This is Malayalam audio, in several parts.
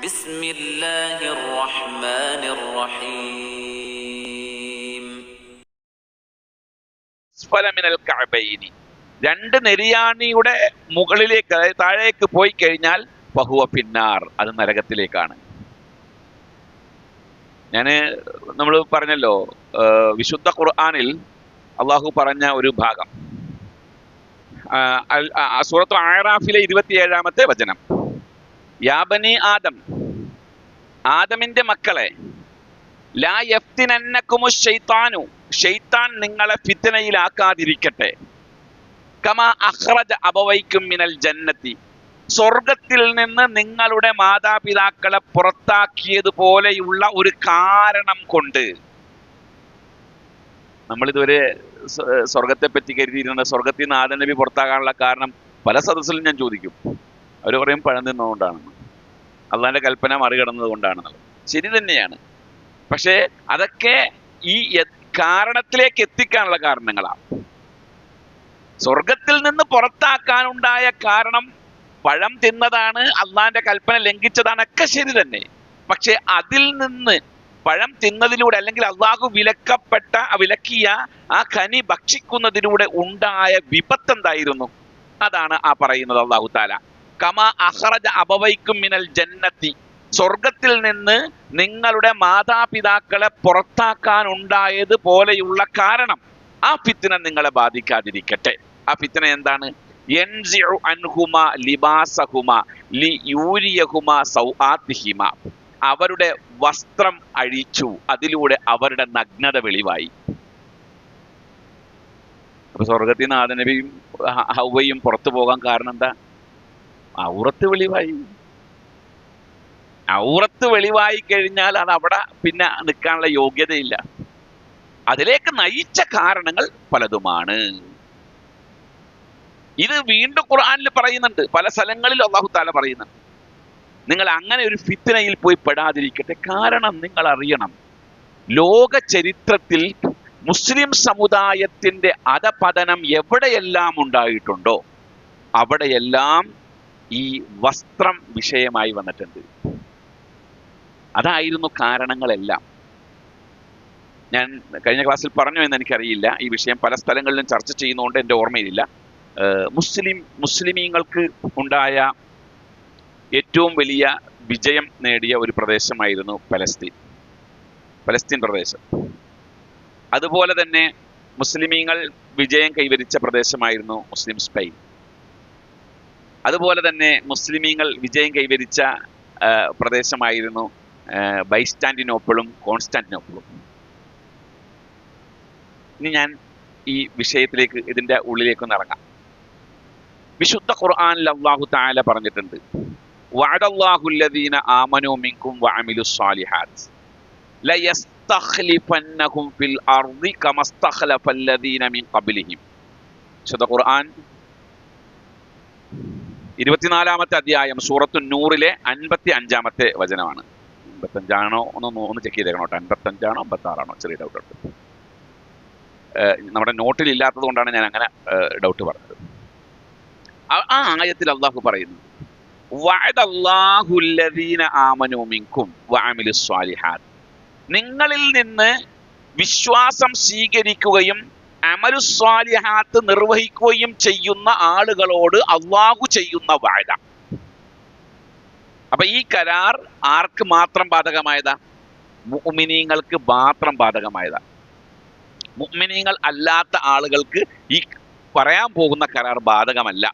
ബിസ്മില്ലാഹിർ റഹ്മാനിർ റഹീം. മിനൽ കഅബൈനി, രണ്ട് നെരിയാണിയുടെ മുകളിലേക്ക് താഴേക്ക് പോയി കഴിഞ്ഞാൽ ഫഹുവ ഫിന്നാർ, അത് നരകത്തിലേക്കാണ്. നമ്മൾ പറഞ്ഞല്ലോ, വിശുദ്ധ ഖുർആനിൽ അള്ളാഹു പറഞ്ഞ ഒരു ഭാഗം, സൂറത്തുൽ അഅറാഫിലെ 27-ാമത്തെ വചനം, യാ ബനി ആദം, ആദമിന്റെ മക്കളെ, ലാ യഫ്തിനന്നകുമുശ് ശൈത്താനു, ശൈത്താൻ നിങ്ങളെ ഫിത്നയിലാക്കാതിരിക്കട്ടെ, കമാ അഖ്റജ അബവൈക്കും മിനൽ ജന്നത്തി, സ്വർഗത്തിൽ നിന്ന് നിങ്ങളുടെ മാതാപിതാക്കളെ പുറത്താക്കിയതുപോലെയുള്ള ഒരു കാരണം കൊണ്ട്. നമ്മളിതുവരെ സ്വർഗത്തെ പറ്റി കരുതിയിരുന്ന സ്വർഗത്തിൽ നിന്ന് ആദം നബി പുറത്താകാനുള്ള കാരണം പല സദസ്സിലും ഞാൻ ചോദിക്കും. അവർ പറയും പഴം തിന്നതുകൊണ്ടാണെന്ന്, അള്ളാന്റെ കൽപ്പന മറികടന്നത് കൊണ്ടാണെന്നുള്ളത്. ശരി തന്നെയാണ്. പക്ഷേ അതൊക്കെ ഈ കാരണത്തിലേക്ക് എത്തിക്കാനുള്ള കാരണങ്ങളാണ്. സ്വർഗത്തിൽ നിന്ന് പുറത്താക്കാനുണ്ടായ കാരണം പഴം തിന്നതാണ്, അള്ളാന്റെ കൽപ്പന ലംഘിച്ചതാണൊക്കെ ശരി തന്നെ. പക്ഷെ അതിൽ നിന്ന് പഴം തിന്നതിലൂടെ, അല്ലെങ്കിൽ അള്ളാഹു വിലക്കിയ ആ ഖനി ഭക്ഷിക്കുന്നതിലൂടെ ഉണ്ടായ വിപത്ത് എന്തായിരുന്നു? അതാണ് ആ പറയുന്നത് അള്ളാഹു താല. കമാ അഖ്റജ അബവൈക്കും മിനൽ ജന്നത്തി, സ്വർഗത്തിൽ നിന്ന് നിങ്ങളുടെ മാതാപിതാക്കളെ പുറത്താക്കാനുണ്ടായത് പോലെയുള്ള കാരണം, ആ ഫിത്ന നിങ്ങളെ ബാധിക്കാതിരിക്കട്ടെ. ആ ഫിത്ന എന്താണ്? യൻസിഉ അൻഹുമ ലിബാസഹുമ ലിയൂരിയഹുമ സൗആതിഹിമ, അവരുടെ വസ്ത്രം അഴിച്ചു, അതിലൂടെ അവരുടെ നഗ്നത വെളിവായി. അപ്പൊ സ്വർഗത്തിൽ നിന്ന് ആദം നബിയും ഹവ്വയും പുറത്തു പോകാൻ കാരണം എന്താ? ഔറത്ത് വെളിവായി. ഔറത്ത് വെളിവായി കഴിഞ്ഞാൽ അത് അവിടെ പിന്നെ നിൽക്കാനുള്ള യോഗ്യതയില്ല. അതിലേക്ക് നയിച്ച കാരണങ്ങൾ പലതുമാണ്. ഇത് വീണ്ടും ഖുർആനിൽ പറയുന്നുണ്ട്, പല സ്ഥലങ്ങളിൽ അല്ലാഹു തആല പറയുന്നുണ്ട്, നിങ്ങൾ അങ്ങനെ ഒരു ഫിത്നയിൽ പോയി പെടാതിരിക്കട്ടെ. കാരണം നിങ്ങൾ അറിയണം, ലോക ചരിത്രത്തിൽ മുസ്ലിം സമുദായത്തിന്റെ അധപതനം എവിടെയെല്ലാം ഉണ്ടായിട്ടുണ്ടോ അവിടെയെല്ലാം ഈ വസ്ത്രം വിഷയമായി വന്നിട്ടുണ്ട്. അതായിരുന്നു കാരണങ്ങളെല്ലാം. ഞാൻ കഴിഞ്ഞ ക്ലാസ്സിൽ പറഞ്ഞു എന്ന് എനിക്കറിയില്ല. ഈ വിഷയം പല സ്ഥലങ്ങളിലും ചർച്ച ചെയ്യുന്നതുകൊണ്ട് എൻ്റെ ഓർമ്മയിലില്ല. മുസ്ലിമീങ്ങൾക്ക് ഉണ്ടായ ഏറ്റവും വലിയ വിജയം നേടിയ ഒരു പ്രദേശമായിരുന്നു പലസ്തീൻ പ്രദേശം. അതുപോലെ തന്നെ മുസ്ലിമീങ്ങൾ വിജയം കൈവരിച്ച പ്രദേശമായിരുന്നു മുസ്ലിം സ്പെയിൻ. അതുപോലെ തന്നെ മുസ്ലിമീങ്ങൾ വിജയം കൈവരിച്ച പ്രദേശമായിരുന്നു ബൈസ്റ്റാന്റിനോപ്പിളും കോൺസ്റ്റാന്റിനോപ്പിളും. ഇനി ഞാൻ ഈ വിഷയത്തിലേക്ക്, ഇതിന്റെ ഉള്ളിലേക്കൊന്ന് ഇറങ്ങാം. വിശുദ്ധ ഖുർആനിൽ അല്ലാഹു തആല പറഞ്ഞിട്ടുണ്ട്, വഅദല്ലാഹു അല്ലദീന ആമനൂ മിൻകും വഅമിലുസ് സാലിഹാത്ത് ലയസ്തഖ്ലിഫന്നഹും ഫിൽ അർളി കമസ്തഖ്ലഫല്ലദീന മിൻ ഖബ്ലിഹിം. വിശുദ്ധ ഖുർആൻ 24-ാമത്തെ അധ്യായം സൂറത്തു നൂറിലെ 55-ാമത്തെ വചനമാണ്. 55ആണോ ഒന്ന് ചെക്ക് ചെയ്തേക്കണം കേട്ടോ. 55ആണോ 56ആണോ? ചെറിയ ഡൗട്ട് ഉണ്ട്. നമ്മുടെ നോട്ടിൽ ഇല്ലാത്തത് കൊണ്ടാണ് ഞാൻ അങ്ങനെ ഡൗട്ട് പറഞ്ഞത്. ആ ആയത്തിൽ അള്ളാഹു പറയുന്നു, വഅദല്ലാഹു അല്ലദീന ആമനൂ മിൻകും വഅമിലുസ് സ്വാലിഹാത്ത്, നിങ്ങളിൽ നിന്ന് വിശ്വാസം സ്വീകരിക്കുകയും അമലുസ് സ്വാലിഹാത്ത് നിർവഹിക്കുകയും ചെയ്യുന്ന ആളുകളോട് അള്ളാഹു ചെയ്യുന്ന വഅദ. അപ്പൊ ഈ കരാർ ആർക്ക് മാത്രം ബാധകമായതാ? മുഅ്മിനീങ്ങൾക്ക് മാത്രം ബാധകമായതാ. മുഅ്മിനീങ്ങൾ അല്ലാത്ത ആളുകൾക്ക് ഈ പറയാൻ പോകുന്ന കരാർ ബാധകമല്ല.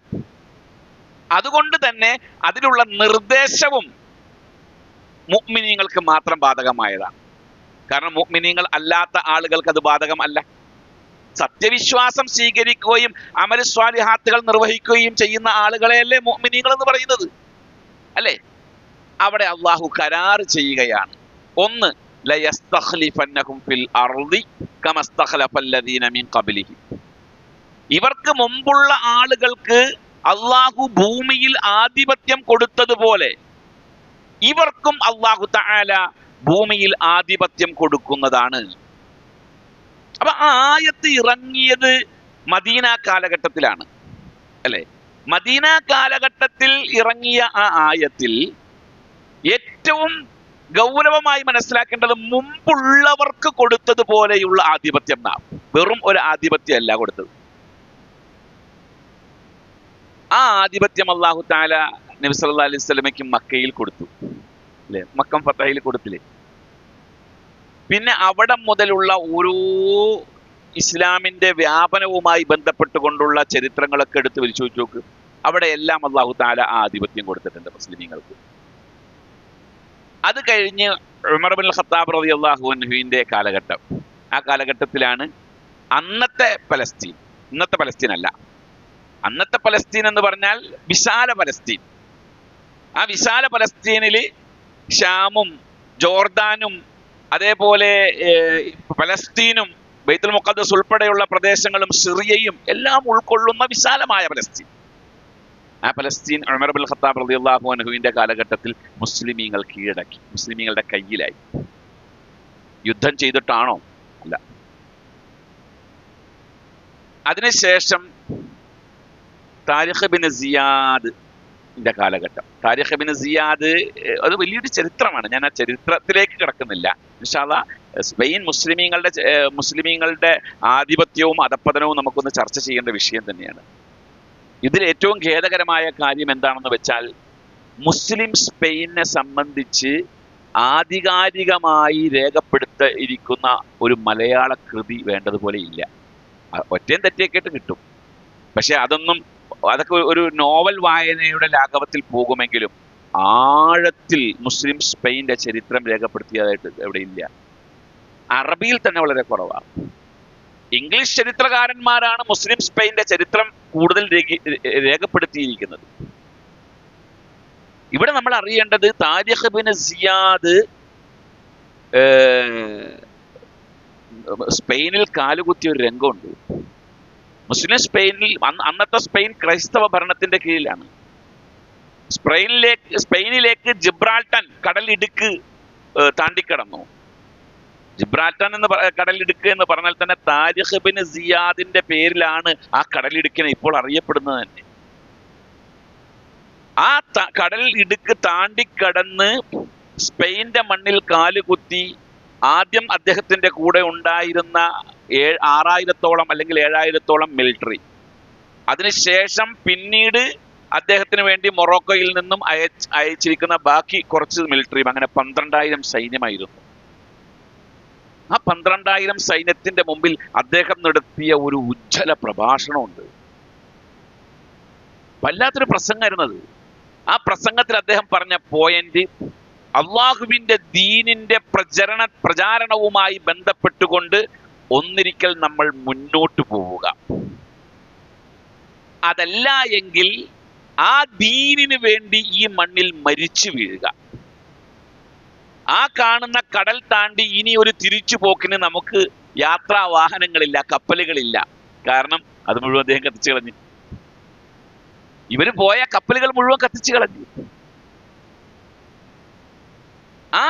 അതുകൊണ്ട് തന്നെ അതിലുള്ള നിർദ്ദേശവും മുഅ്മിനീങ്ങൾക്ക് മാത്രം ബാധകമായതാണ്. കാരണം മുഅ്മിനീങ്ങൾ അല്ലാത്ത ആളുകൾക്ക് അത് ബാധകം അല്ല. സത്യവിശ്വാസം സ്വീകരിക്കുകയും അമൽ സ്വാലിഹാത്തുകൾ നിർവഹിക്കുകയും ചെയ്യുന്ന ആളുകളെയല്ലേ മുഅ്മിനീങ്ങൾ എന്ന് പറയുന്നത്, അല്ലേ? അവിടെ അള്ളാഹു കരാർ ചെയ്യുകയാണ്. ഒന്ന്, ലയസ്തഖ്ലിഫന്നഹും ഫിൽ അർളി കമസ്തഖ്ലഫല്ലദീന മിൻ ഖബ്ലിഹിം, ഇവർക്ക് മുമ്പുള്ള ആളുകൾക്ക് അള്ളാഹു ഭൂമിയിൽ ആധിപത്യം കൊടുത്തതുപോലെ ഇവർക്കും അള്ളാഹു തആല ഭൂമിയിൽ ആധിപത്യം കൊടുക്കുന്നതാണ്. അപ്പൊ ആ ആയത്ത് ഇറങ്ങിയത് മദീന കാലഘട്ടത്തിലാണ്, അല്ലെ? മദീന കാലഘട്ടത്തിൽ ഇറങ്ങിയ ആ ആയത്തിൽ ഏറ്റവും ഗൗരവമായി മനസ്സിലാക്കേണ്ടത് മുമ്പുള്ളവർക്ക് കൊടുത്തതുപോലെയുള്ള ആധിപത്യം നാം, വെറും ഒരു ആധിപത്യമല്ല കൊടുത്തത്. ആ ആധിപത്യം അല്ലാഹു തആല നബി സല്ലല്ലാഹു അലൈഹി വസല്ലമയ്ക്ക് മക്കയിൽ കൊടുത്തു, അല്ലെ? മക്കം ഫതഹിൽ കൊടുത്തില്ലേ? പിന്നെ അവിടെ മുതലുള്ള ഓരോ ഇസ്ലാമിന്റെ വ്യാപനവുമായി ബന്ധപ്പെട്ടുകൊണ്ടുള്ള ചരിത്രങ്ങളൊക്കെ എടുത്ത് പരിശോധിച്ച് നോക്ക്. അവിടെ എല്ലാം അല്ലാഹു തആല ആ ആധിപത്യം കൊടുത്തിട്ടുണ്ട് മുസ്ലിമീങ്ങൾക്ക്. അത് കഴിഞ്ഞ് ഉമർ ഇബ്നുൽ ഖത്താബ് റളിയല്ലാഹു അൻഹുവിന്റെ കാലഘട്ടം. ആ കാലഘട്ടത്തിലാണ് അന്നത്തെ പലസ്തീൻ, ഇന്നത്തെ പലസ്തീൻ അല്ല, അന്നത്തെ പലസ്തീൻ എന്ന് പറഞ്ഞാൽ വിശാല പലസ്തീൻ. ആ വിശാല പലസ്തീനിൽ ഷാമും ജോർദാനും അതേപോലെ പലസ്തീനും ബൈത്തുൽ മുഖദ്ദസ് ഉൾപ്പെടെയുള്ള പ്രദേശങ്ങളും സിറിയയും എല്ലാം ഉൾക്കൊള്ളുന്ന വിശാലമായ പലസ്തീൻ. ആ പലസ്തീൻ ഉമർ ഇബ്നുൽ ഖത്താബ് റളിയല്ലാഹു അൻഹുവിന്റെ കാലഘട്ടത്തിൽ മുസ്ലിമീങ്ങൾ കീഴടക്കി, മുസ്ലിമീങ്ങളുടെ കയ്യിലായി. യുദ്ധം ചെയ്തിട്ടാണോ? അല്ല. അതിനുശേഷം താരിഖ് ഇബ്നു സിയാദിന്റെ കാലഘട്ടം. താരിഖ് ഇബ്നു സിയാദ് അത് വലിയൊരു ചരിത്രമാണ്. ഞാൻ ആ ചരിത്രത്തിലേക്ക് കിടക്കുന്നില്ല. ഇൻഷാ അല്ലാഹ് സ്പെയിൻ മുസ്ലിമീങ്ങളുടെ ആധിപത്യവും അധപ്പതനവും നമുക്കൊന്ന് ചർച്ച ചെയ്യേണ്ട വിഷയം തന്നെയാണ്. ഇതിൽ ഏറ്റവും ഖേദകരമായ കാര്യം എന്താണെന്ന് വെച്ചാൽ, മുസ്ലിം സ്പെയിനെ സംബന്ധിച്ച് ആധികാരികമായി രേഖപ്പെടുത്തിയിരിക്കുന്ന ഒരു മലയാള കൃതി വേണ്ടതുപോലെ ഇല്ല. ഒറ്റയും തെറ്റിയൊക്കെ കിട്ടും, പക്ഷെ അതൊക്കെ ഒരു നോവൽ വായനയുടെ ലാഘവത്തിൽ പോകുമെങ്കിലും ആഴത്തിൽ മുസ്ലിം സ്പെയിന്റെ ചരിത്രം രേഖപ്പെടുത്തിയതായിട്ട് എവിടെ ഇല്ല. അറബിയിൽ തന്നെ വളരെ കുറവാണ്. ഇംഗ്ലീഷ് ചരിത്രകാരന്മാരാണ് മുസ്ലിം സ്പെയിന്റെ ചരിത്രം കൂടുതൽ രേഖപ്പെടുത്തിയിരിക്കുന്നത്. ഇവിടെ നമ്മൾ അറിയേണ്ടത് താരിഖ് ഇബ്നു സിയാദ് സ്പെയിനിൽ കാലുകുത്തിയ ഒരു രംഗമുണ്ട്. മുസ്ലിം സ്പെയിനിൽ, അന്നത്തെ സ്പെയിൻ ക്രൈസ്തവ ഭരണത്തിന്റെ കീഴിലാണ്. സ്പെയിനിലേക്ക് ജിബ്രാൾട്ടർ കടലിടുക്ക് താണ്ടിക്കടന്നു. ജിബ്രാൾട്ടർ എന്ന് കടലിടുക്ക് എന്ന് പറഞ്ഞാൽ തന്നെ താരിഖ് ഇബ്നു സിയാദിന്റെ പേരിലാണ് ആ കടലിടുക്കിനെ ഇപ്പോൾ അറിയപ്പെടുന്നത് തന്നെ. ആ കടൽ ഇടുക്ക് താണ്ടിക്കടന്ന് സ്പെയിന്റെ മണ്ണിൽ കാലുകുത്തി ആദ്യം അദ്ദേഹത്തിന്റെ കൂടെ ഉണ്ടായിരുന്ന 6000-ഓളം അല്ലെങ്കിൽ 7000-ഓളം മിലിറ്ററി, അതിനുശേഷം പിന്നീട് അദ്ദേഹത്തിന് വേണ്ടി മൊറോക്കോയിൽ നിന്നും അയച്ചിരിക്കുന്ന ബാക്കി കുറച്ച് മിലിറ്ററിയും, അങ്ങനെ 12,000 സൈന്യമായിരുന്നു. ആ 12,000 സൈന്യത്തിന്റെ മുമ്പിൽ അദ്ദേഹം നടത്തിയ ഒരു ഉജ്ജ്വല പ്രഭാഷണമുണ്ട്. വല്ലാത്തൊരു പ്രസംഗമായിരുന്നത്. ആ പ്രസംഗത്തിൽ അദ്ദേഹം പറഞ്ഞ പോയിന്റ്, അള്ളാഹുവിന്റെ ദീനിന്റെ പ്രചാരണവുമായി ബന്ധപ്പെട്ടുകൊണ്ട് ഒന്നിരിക്കൽ നമ്മൾ മുന്നോട്ട് പോവുക, അതല്ല എങ്കിൽ ആ ദീനിന് വേണ്ടി ഈ മണ്ണിൽ മരിച്ചു വീഴുക. ആ കാണുന്ന കടൽ താണ്ടി ഇനി ഒരു തിരിച്ചുപോക്കിന് നമുക്ക് യാത്രാ വാഹനങ്ങളില്ല, കപ്പലുകളില്ല. കാരണം അത് മുഴുവൻ അദ്ദേഹം കത്തിച്ചു കളഞ്ഞു. ഇവര് പോയ കപ്പലുകൾ മുഴുവൻ കത്തിച്ചു കളഞ്ഞു. ആ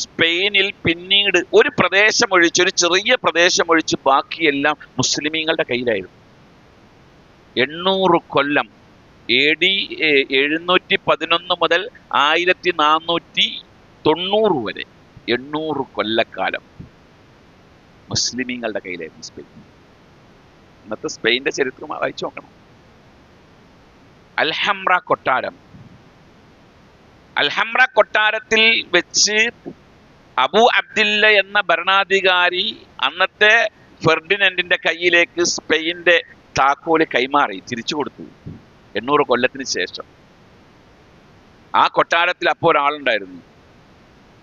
സ്പെയിനിൽ പിന്നീട് ഒരു പ്രദേശം ഒഴിച്ച്, ഒരു ചെറിയ പ്രദേശം ഒഴിച്ച് ബാക്കിയെല്ലാം മുസ്ലിമീങ്ങളുടെ കയ്യിലായിരുന്നു. 800 കൊല്ലം AD 711 മുതൽ 1490 വരെ 800 കൊല്ലക്കാലം മുസ്ലിമീങ്ങളുടെ കയ്യിലായിരുന്നു സ്പെയിൻ. ഇന്നത്തെ സ്പെയിന്റെ ചരിത്രം വായിച്ചു നോക്കണം. അൽഹംറ കൊട്ടാരം, അൽഹംറ കൊട്ടാരത്തിൽ വെച്ച് അബു അബ്ദില്ല എന്ന ഭരണാധികാരി അന്നത്തെ ഫെർഡിനൻഡിന്റെ കയ്യിലേക്ക് സ്പെയിന്റെ താക്കോല് കൈമാറി തിരിച്ചു കൊടുത്തു 800 കൊല്ലത്തിന് ശേഷം. ആ കൊട്ടാരത്തിൽ അപ്പോൾ ഒരാളുണ്ടായിരുന്നു,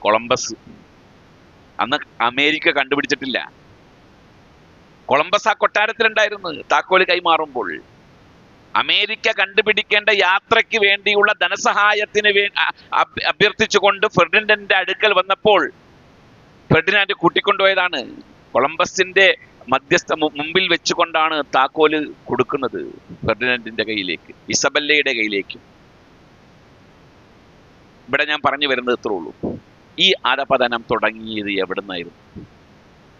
കൊളംബസ്. അന്ന് അമേരിക്ക കണ്ടുപിടിച്ചിട്ടില്ല. കൊളംബസ് ആ കൊട്ടാരത്തിലുണ്ടായിരുന്നു. താക്കോല് കൈമാറുമ്പോൾ അമേരിക്ക കണ്ടുപിടിക്കേണ്ട യാത്രയ്ക്ക് വേണ്ടിയുള്ള ധനസഹായത്തിന് അഭ്യർത്ഥിച്ചുകൊണ്ട് ഫെർഡിനൻഡിന്റെ അടുക്കൽ വന്നപ്പോൾ ഫെർഡിനാൻഡ് കൂട്ടിക്കൊണ്ടുപോയതാണ്. കൊളംബസിന്റെ മുമ്പിൽ വെച്ചുകൊണ്ടാണ് താക്കോല് കൊടുക്കുന്നത് ഫെർഡിനൻഡിന്റെ കയ്യിലേക്ക്, ഇസബല്ലയുടെ കയ്യിലേക്ക്. ഇവിടെ ഞാൻ പറഞ്ഞു വരുന്നത് ഇത്രേ ഉള്ളൂ. ഈ അധപതനം തുടങ്ങിയത് എവിടുന്നായിരുന്നു?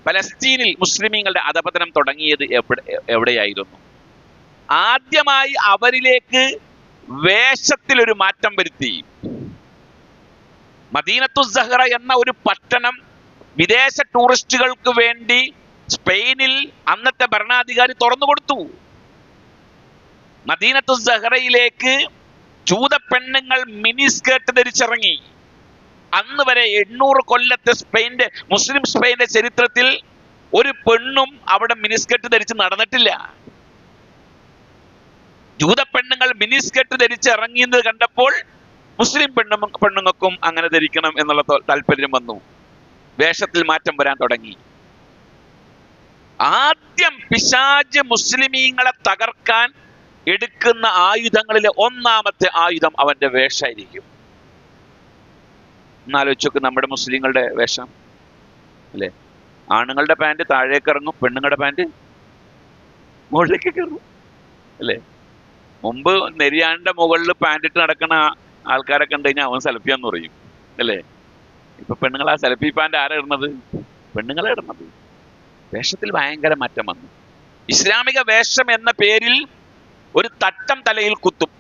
പലസ്തീനിൽ മുസ്ലിമീങ്ങളുടെ അധപതനം തുടങ്ങിയത് എവിടെയായിരുന്നു? ആദ്യമായി അവരിലേക്ക് വേഷത്തിലൊരു മാറ്റം വരുത്തി. മദീനത്തു സഹറ എന്ന ഒരു പട്ടണം വിദേശ ടൂറിസ്റ്റുകൾക്ക് വേണ്ടി സ്പെയിനിൽ അന്നത്തെ ഭരണാധികാരി തുറന്നു കൊടുത്തു. മദീനത്തു സഹറയിലേക്ക് ജൂത പെണ്ണുങ്ങൾ മിനി സ്കേർട്ട് ധരിച്ചിറങ്ങി. അന്ന് വരെ 800 കൊല്ലത്തെ മുസ്ലിം സ്പെയിന്റെ ചരിത്രത്തിൽ ഒരു പെണ്ണും അവിടെ മിനിസ്കെട്ട് ധരിച്ച് നടന്നിട്ടില്ല. ജൂത പെണ്ണുങ്ങൾ മിനിസ്കെട്ട് ധരിച്ച് ഇറങ്ങിയത് കണ്ടപ്പോൾ മുസ്ലിം പെണ്ണുങ്ങൾക്കും അങ്ങനെ ധരിക്കണം എന്നുള്ള താല്പര്യം വന്നു. വേഷത്തിൽ മാറ്റം വരാൻ തുടങ്ങി. ആദ്യം പിശാച് മുസ്ലിമീങ്ങളെ തകർക്കാൻ എടുക്കുന്ന ആയുധങ്ങളിലെ ഒന്നാമത്തെ ആയുധം അവന്റെ വേഷമായിരിക്കും. എന്നാലോചിച്ചോക്ക് നമ്മുടെ മുസ്ലിങ്ങളുടെ വേഷം അല്ലെ. ആണുങ്ങളുടെ പാൻറ് താഴേക്ക് ഇറങ്ങും, പെണ്ണുങ്ങളുടെ പാൻറ് മുകളിലേക്ക് കയറും അല്ലെ. മുമ്പ് നെരിയാന്റെ മുകളിൽ പാൻറ് ഇട്ട് നടക്കുന്ന ആൾക്കാരെ കണ്ടു കഴിഞ്ഞാൽ അവൻ സെൽഫിയാന്ന് പറയും അല്ലേ. ഇപ്പൊ പെണ്ണുങ്ങൾ ആ സെൽഫി പാൻറ് ആരാ ഇടുന്നത്? പെണ്ണുങ്ങളെ ഇടുന്നത്. വേഷത്തിൽ ഭയങ്കര മാറ്റം വന്നു. ഇസ്ലാമിക വേഷം എന്ന പേരിൽ ഒരു തട്ടം തലയിൽ കുത്തും.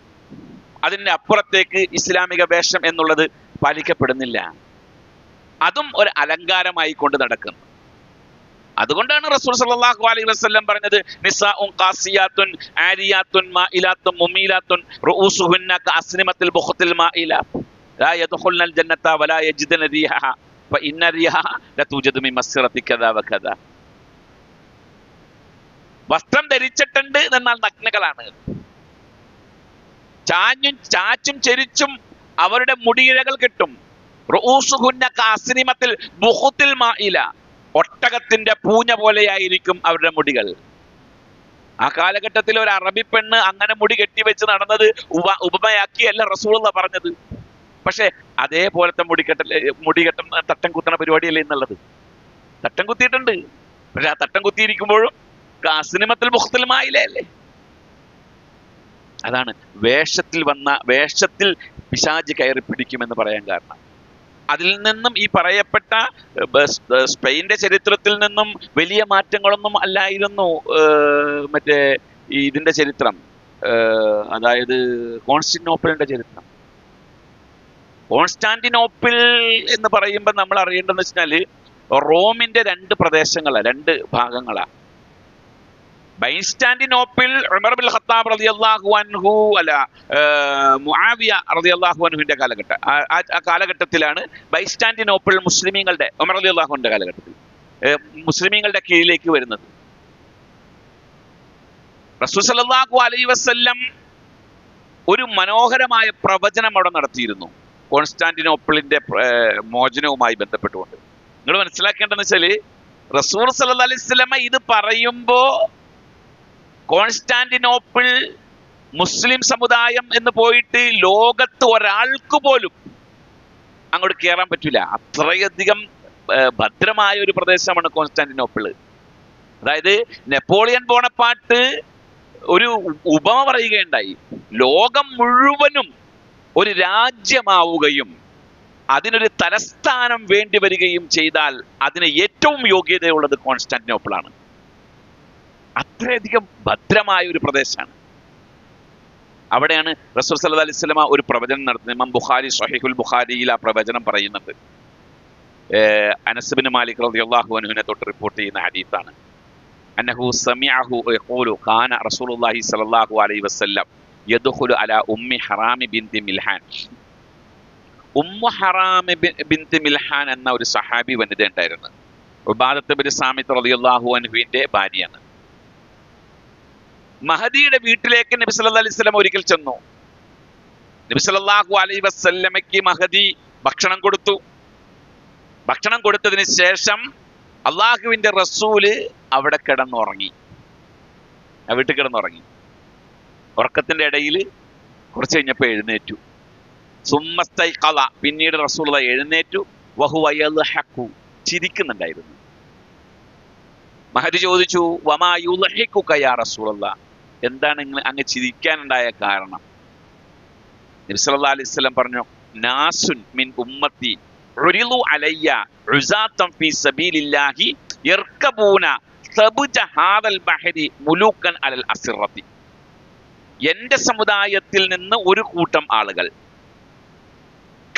അതിന്റെ അപ്പുറത്തേക്ക് ഇസ്ലാമിക വേഷം എന്നുള്ളത് പാലിക്കപ്പെടുന്നില്ല. അതും ഒരു അലങ്കാരമായി കൊണ്ട് നടക്കുന്നു. അതുകൊണ്ടാണ് റസൂൽ സല്ലല്ലാഹു അലൈഹി വസല്ലം പറഞ്ഞത് നിസാഉൻ ഖാസിയാത്തുൻ ആരിയാത്തുൻ മായിലാത്തുൻ മുമീലാത്തുൻ റൂസുഹുന്ന കഅസ്നിമത്തിൽ ബുഖത്തിൽ മായില ലാ യദ്ഖുൽനൽ ജന്നത വലാ യജിദന റിഹഹ ഫഇന്ന റിഹഹ ലതൂജദു മിൻ മസ്റതി കദാ വകദാ. വസ്ത്രം ധരിച്ചിട്ടുണ്ട് എന്നാൽ നഗ്നകളാണ്. ചാച്ചും ചെരിച്ചും അവരുടെ മുടിയിഴകൾ കിട്ടും. റൂസുഹുന്ന കഅസ്നിമത്തിൽ ബുഖത്തിൽ മായില, ഒട്ടകത്തിന്റെ പൂഞ്ഞ പോലെയായിരിക്കും അവരുടെ മുടികൾ. ആ കാലഘട്ടത്തിൽ ഒരു അറബി പെണ്ണ് അങ്ങനെ മുടി കെട്ടിവെച്ച് നടന്നത് ഉപമയാക്കിയല്ല റസൂലുള്ള പറഞ്ഞത്. പക്ഷെ അതേപോലത്തെ മുടികെട്ടം തട്ടം കുത്തണ പരിപാടിയല്ലേ എന്നുള്ളത്. തട്ടം കുത്തിയിട്ടുണ്ട്. പക്ഷെ ആ തട്ടം കുത്തിയിരിക്കുമ്പോഴും സിനിമത്തിൽ മുഖത്തിൽ മായില്ലേ. അതാണ് വേഷത്തിൽ പിശാച് കയറി പിടിക്കുമെന്ന് പറയാൻ കാരണം. അതിൽ നിന്നും ഈ പറയപ്പെട്ട സ്പെയിന്റെ ചരിത്രത്തിൽ നിന്നും വലിയ മാറ്റങ്ങളൊന്നും അല്ലായിരുന്നു മറ്റേ ഇതിന്റെ ചരിത്രം, അതായത് കോൺസ്റ്റാന്റിനോപ്പിളിന്റെ ചരിത്രം. കോൺസ്റ്റാന്റിനോപ്പിൾ എന്ന് പറയുമ്പോൾ നമ്മൾ അറിയേണ്ടതെന്ന് വെച്ചാല് റോമിന്റെ രണ്ട് ഭാഗങ്ങളാ. ബൈസ്റ്റാന്റിനോപ്പിൾ ഉമർ ബിൻ ഖത്താബ് റളിയല്ലാഹു അൻഹു മുആവിയ റളിയല്ലാഹു അൻഹുവിന്റെ കാലഘട്ടം. ആ കാലഘട്ടത്തിലാണ് ബൈസ്റ്റാന്റിനോപ്പിൾ മുസ്ലിമീങ്ങളുടെ, ഉമർ റളിയല്ലാഹുവിന്റെ കാലഘട്ടത്തിൽ മുസ്ലിമീങ്ങളുടെ കീഴിലേക്ക് വരുന്നത്. റസൂൽ സല്ലല്ലാഹു അലൈഹി വസല്ലം ഒരു മനോഹരമായ പ്രവചനം അവിടെ നടത്തിയിരുന്നു കോൺസ്റ്റാന്റിനോപ്പിളിന്റെ മോചനവുമായി ബന്ധപ്പെട്ടുകൊണ്ട്. നിങ്ങൾ മനസ്സിലാക്കേണ്ടതെന്ന് വെച്ചാല് റസൂൽ സല്ലല്ലാഹു അലൈഹി വസല്ലം ഇത് പറയുമ്പോ കോൺസ്റ്റാന്റിനോപ്പിൾ മുസ്ലിം സമുദായം എന്ന് പോയിട്ട് ലോകത്ത് ഒരാൾക്ക് പോലും അങ്ങോട്ട് കയറാൻ പറ്റില്ല. അത്രയധികം ഭദ്രമായ ഒരു പ്രദേശമാണ് കോൺസ്റ്റാന്റിനോപ്പിൾ. അതായത് നെപ്പോളിയൻ ബോണപ്പാർട്ട് ഒരു ഉപമ പറയുകയുണ്ടായി. ലോകം മുഴുവനും ഒരു രാജ്യമാവുകയും അതിനൊരു തലസ്ഥാനം വേണ്ടി വരികയും ചെയ്താൽ അതിന് ഏറ്റവും യോഗ്യതയുള്ളത് കോൺസ്റ്റാന്റിനോപ്പിൾ ആണ്. അത്രയധികം ഭദ്രമായ ഒരു പ്രദേശമാണ്. അവിടെയാണ് റസൂൽ സല്ലല്ലാഹു അലൈഹി വസല്ലം ഒരു പ്രവചനം നടത്തുന്നത്. ഇമാം ബുഖാരി സ്വഹീഹുൽ ബുഖാരിയിൽ ആ പ്രവചനം പറയുന്നുണ്ട്. അനസ് ബിൻ മാലിക് റളിയല്ലാഹു അൻഹുവിനെ തൊട്ട് റിപ്പോർട്ട് ചെയ്യുന്ന ഹദീസാണ്. അന്നഹു സമിഅഹു യഖൂലു കാന റസൂലുള്ളാഹി സ്വല്ലല്ലാഹു അലൈഹി വസല്ലം യദ്ഖുലു അലാ ഉമ്മി ഹറാമി ബിൻതി മിൽഹാൻ. ഉമ്മു ഹറാമി ബിൻതി മിൽഹാൻ എന്ന ഒരു സഹാബി വനിത ഉണ്ടായിരുന്നു. ഉബാദത്ത് ബിൻ സാമിത്ത് റളിയല്ലാഹു അൻഹുവിന്റെ ഭാര്യയാണ്. മഹദിയുടെ വീട്ടിലേക്ക് നബി സല്ലല്ലാഹു അലൈഹി വസല്ലം ഒരിക്കൽ ചെന്നു. നബി സല്ലല്ലാഹു അലൈഹി വസല്ലമയ്ക്ക് മഹദി ഭക്ഷണം കൊടുത്തു. ഭക്ഷണം കൊടുത്തതിന് ശേഷം അള്ളാഹുവിന്റെ റസൂല് അവിടെ കിടന്നുറങ്ങി. ആ വീട്ടിൽ കിടന്നുറങ്ങി. ഉറക്കത്തിന്റെ ഇടയിൽ കുറച്ച് കഴിഞ്ഞപ്പോൾ എഴുന്നേറ്റു. സുമ്മസ്തൈഖള, പിന്നീട് റസൂൽ എഴുന്നേറ്റു. വഹുവ യദ്ഹഖു, ചിരിക്കുന്നുണ്ടായിരുന്നു. മഹദി ചോദിച്ചു, വമാ യുദ്ഹികുക യാ റസൂലല്ലാഹ്, എന്താണ് അങ്ങ് ചിരിക്കാനുണ്ടായ കാരണം? നബി സല്ലല്ലാഹു അലൈഹി വസല്ലം പറഞ്ഞു, നാസുൻ മിൻ ഉമ്മത്തി ഉരിളു അലയ്യ ഉസാതൻ ഫീ സബീലില്ലാഹി യർകബൂന സബുജ ഹാദൽ ബഹരി മുലൂക്കൻ അലൽ അസിറത്തി. എന്റെ സമുദായത്തിൽ നിന്ന് ഒരു കൂട്ടം ആളുകൾ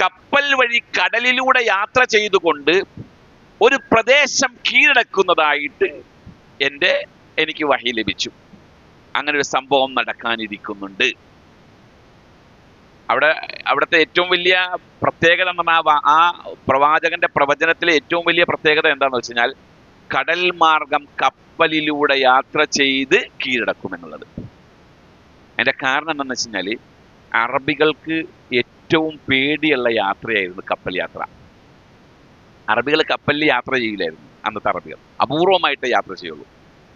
കപ്പൽ വഴി കടലിലൂടെ യാത്ര ചെയ്തുകൊണ്ട് ഒരു പ്രദേശം കീഴടക്കുന്നതായിട്ട് എനിക്ക് വഹി ലഭിച്ചു. അങ്ങനെ ഒരു സംഭവം നടക്കാനിരിക്കുന്നുണ്ട്. അവിടുത്തെ ഏറ്റവും വലിയ പ്രത്യേകത എന്ന് പറഞ്ഞാൽ ആ പ്രവാചകന്റെ പ്രവചനത്തിലെ ഏറ്റവും വലിയ പ്രത്യേകത എന്താണെന്ന് വെച്ച് കഴിഞ്ഞാൽ കടൽ മാർഗം കപ്പലിലൂടെ യാത്ര ചെയ്ത് കീഴടക്കുമെന്നുള്ളത്. അതിന്റെ കാരണം എന്താണെന്ന് വെച്ച് കഴിഞ്ഞാൽ അറബികൾക്ക് ഏറ്റവും പേടിയുള്ള യാത്രയായിരുന്നു കപ്പൽ യാത്ര. അറബികൾ കപ്പലിൽ യാത്ര ചെയ്യില്ലായിരുന്നു. അന്നത്തെ അറബികൾ അപൂർവമായിട്ട് യാത്ര ചെയ്യുള്ളൂ.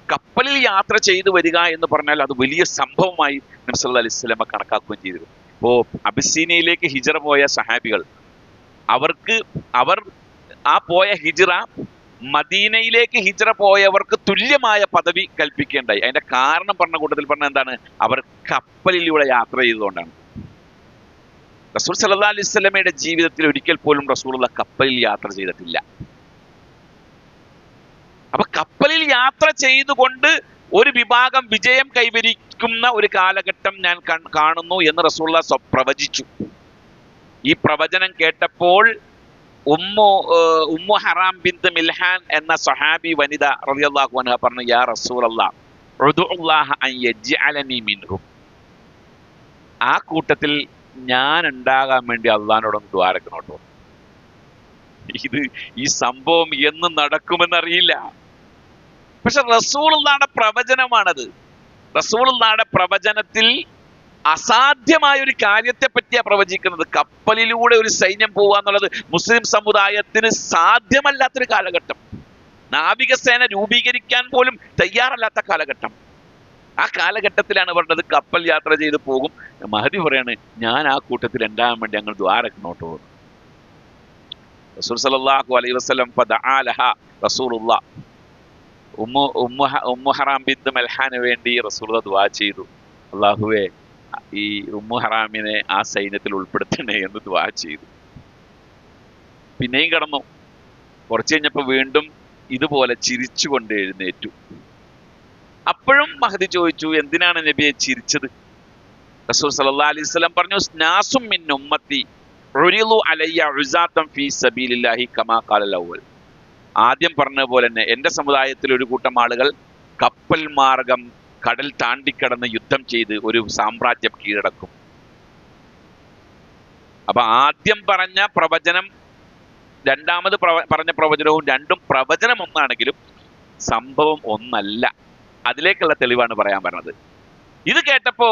കപ്പലിൽ യാത്ര ചെയ്തു വരിക എന്ന് പറഞ്ഞാൽ അത് വലിയ സംഭവമായി നബി സല്ലല്ലാഹു അലൈഹി വസല്ലമ കണക്കാക്കുകയും ചെയ്തിരുന്നു. ഇപ്പോ അബിസീനയിലേക്ക് ഹിജറ പോയ സഹാബികൾ അവർ ആ പോയ ഹിജറ മദീനയിലേക്ക് ഹിജറ പോയവർക്ക് തുല്യമായ പദവി കൽപ്പിക്കേണ്ടായി. അതിന്റെ കാരണം പറഞ്ഞ കൂട്ടത്തിൽ പറഞ്ഞ എന്താണ്? അവർ കപ്പലിലൂടെ യാത്ര ചെയ്തുകൊണ്ടാണ്. റസൂൽ സല്ലല്ലാഹു അലൈഹി വസല്ലമയുടെ ജീവിതത്തിൽ ഒരിക്കൽ പോലും റസൂലുള്ള കപ്പലിൽ യാത്ര ചെയ്തിട്ടില്ല. അപ്പൊ കപ്പലിൽ യാത്ര ചെയ്തുകൊണ്ട് ഒരു വിഭാഗം വിജയം കൈവരിക്കുന്ന ഒരു കാലഘട്ടം ഞാൻ കാണുന്നു എന്ന് റസൂലുള്ള പ്രവചിച്ചു. ഈ പ്രവചനം കേട്ടപ്പോൾ ഉമ്മു ഹറാം ബിന്ത് മിൽഹാൻ എന്ന സഹാബി വനിത റളിയല്ലാഹു അൻഹ പറഞ്ഞു, യാ റസൂലല്ലാഹ് ഉദ്ഉല്ലാഹ അൻ യജ്അലനി മിൻഹും. ആ കൂട്ടത്തിൽ ഞാൻ ഉണ്ടാകാൻ വേണ്ടി അള്ളാഹിനോടൊന്ന് ദുആ ചെയ്യണം കേട്ടോ. ഈ സംഭവം എന്ന് നടക്കുമെന്നറിയില്ല. പക്ഷെ റസൂലുള്ളാഹിയുടെ പ്രവചനമാണത്. റസൂലുള്ളാഹിയുടെ പ്രവചനത്തിൽ അസാധ്യമായ ഒരു കാര്യത്തെ പറ്റിയാ പ്രവചിക്കുന്നത്. കപ്പലിലൂടെ ഒരു സൈന്യം പോവുക എന്നുള്ളത് മുസ്ലിം സമുദായത്തിന് സാധ്യമല്ലാത്തൊരു കാലഘട്ടം. നാവികസേന രൂപീകരിക്കാൻ പോലും തയ്യാറല്ലാത്ത കാലഘട്ടം. ആ കാലഘട്ടത്തിലാണ് പറഞ്ഞത് കപ്പൽ യാത്ര ചെയ്ത് പോകും. മഹദി പറയാണ്, ഞാൻ ആ കൂട്ടത്തിൽ ഉണ്ടാകാൻ വേണ്ടി ഞങ്ങൾ ദുആ ചെയ്യണോട്ടോ. റസൂൽ സല്ലല്ലാഹു അലൈഹി വസല്ലം ഫദഅ ലഹാ റസൂലുള്ളാഹ്. ഉമ്മു ഹറാം ബിന്ത് മിൽഹാന് വേണ്ടി റസൂലുള്ളാഹ് ദുആ ചെയ്തു. അല്ലാഹുവേ, ഈ ഉമ്മു ഹറാമിനെ ആ സൈന്യത്തിൽ ഉൾപ്പെടുത്തണേ എന്ന് ദുആ ചെയ്തു. പിന്നെയും കടന്നു. കുറച്ച് കഴിഞ്ഞപ്പോ വീണ്ടും ഇതുപോലെ ചിരിച്ചുകൊണ്ട് എഴുന്നേറ്റു. അപ്പോഴും മഹദി ചോദിച്ചു, എന്തിനാണ് നബിയെ ചിരിച്ചത്? റസൂൽ സല്ലല്ലാഹു അലൈഹി വസല്ലം പറഞ്ഞു, നാസും മിൻ ഉമ്മത്തി ഉരിളു അലയ്യ ഉസാതൻ ഫീ സബീലില്ലാഹി കമാ ഖാലൽ അവ്വൽ. ആദ്യം പറഞ്ഞ പോലെ തന്നെ എൻ്റെ സമുദായത്തിൽ ഒരു കൂട്ടം ആളുകൾ കപ്പൽ മാർഗം കടൽ താണ്ടിക്കടന്ന് യുദ്ധം ചെയ്ത് ഒരു സാമ്രാജ്യം കീഴടക്കും. അപ്പൊ ആദ്യം പറഞ്ഞ പ്രവചനം രണ്ടാമത് പറഞ്ഞ പ്രവചനവും രണ്ടും പ്രവചനം ഒന്നാണെങ്കിലും സംഭവം ഒന്നല്ല. അതിലേക്കുള്ള തെളിവാണ് പറയാൻ പറഞ്ഞത്. ഇത് കേട്ടപ്പോ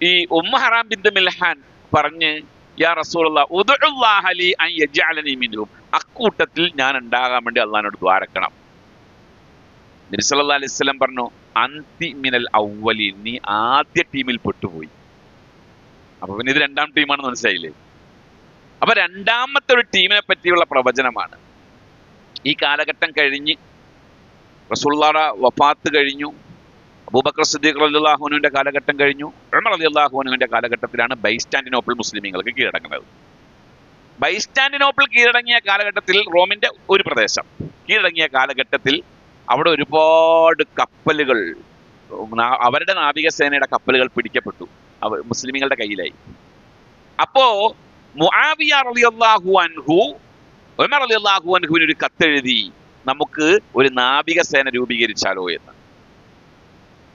ഈ ഉമ്മു ഹറാം ബിന്ത് മിൽഹാൻ പറഞ്ഞ്, യാ റസൂലല്ലാഹ് ഉദ്ഉല്ലാഹ ലി അൻ യജ്അലനി മിൻഹും. അക്കൂട്ടത്തിൽ ഞാൻ ഉണ്ടാകാൻ വേണ്ടി അള്ളാഹിനോട് ദ്വാരക്കണം. നബി സല്ലല്ലാഹു അലൈഹി വസല്ലം പറഞ്ഞു, അന്തി മിനൽ അവ്വലീൻ, നീ ആദ്യ ടീമിൽ പെട്ടുപോയി. അപ്പൊ പിന്നെ ഇത് രണ്ടാം ടീമാണെന്ന് മനസ്സിലായില്ലേ? അപ്പൊ രണ്ടാമത്തെ ഒരു ടീമിനെ പറ്റിയുള്ള പ്രവചനമാണ്. ഈ കാലഘട്ടം കഴിഞ്ഞ് റസൂലുള്ളാഹിയുടെ വഫാത്ത് കഴിഞ്ഞു. അബൂബക്കർ സിദ്ദീഖ് റളിയല്ലാഹു അൻഹുവിന്റെ കാലഘട്ടം കഴിഞ്ഞു. ഉമർ റളിയല്ലാഹു അൻഹുവിന്റെ കാലഘട്ടത്തിലാണ് ബൈസ്റ്റാന്റിനോപ്പിൾ മുസ്ലിമീങ്ങൾക്ക് കീഴടങ്ങുന്നത്. ബൈസ്റ്റാന്റിനോപ്പിൾ കീഴടങ്ങിയ കാലഘട്ടത്തിൽ, റോമിന്റെ ഒരു പ്രദേശം കീഴടങ്ങിയ കാലഘട്ടത്തിൽ അവിടെ ഒരുപാട് കപ്പലുകൾ, അവരുടെ നാവികസേനയുടെ കപ്പലുകൾ പിടിക്കപ്പെട്ടു, മുസ്ലിമീങ്ങളുടെ കയ്യിലായി. അപ്പോ മുആവിയ റളിയല്ലാഹു അൻഹു ഉമർ റളിയല്ലാഹു അൻഹുവിന് ഒരു കത്തെഴുതി, നമുക്ക് ഒരു നാവികസേന രൂപീകരിച്ചാലോ എന്ന്.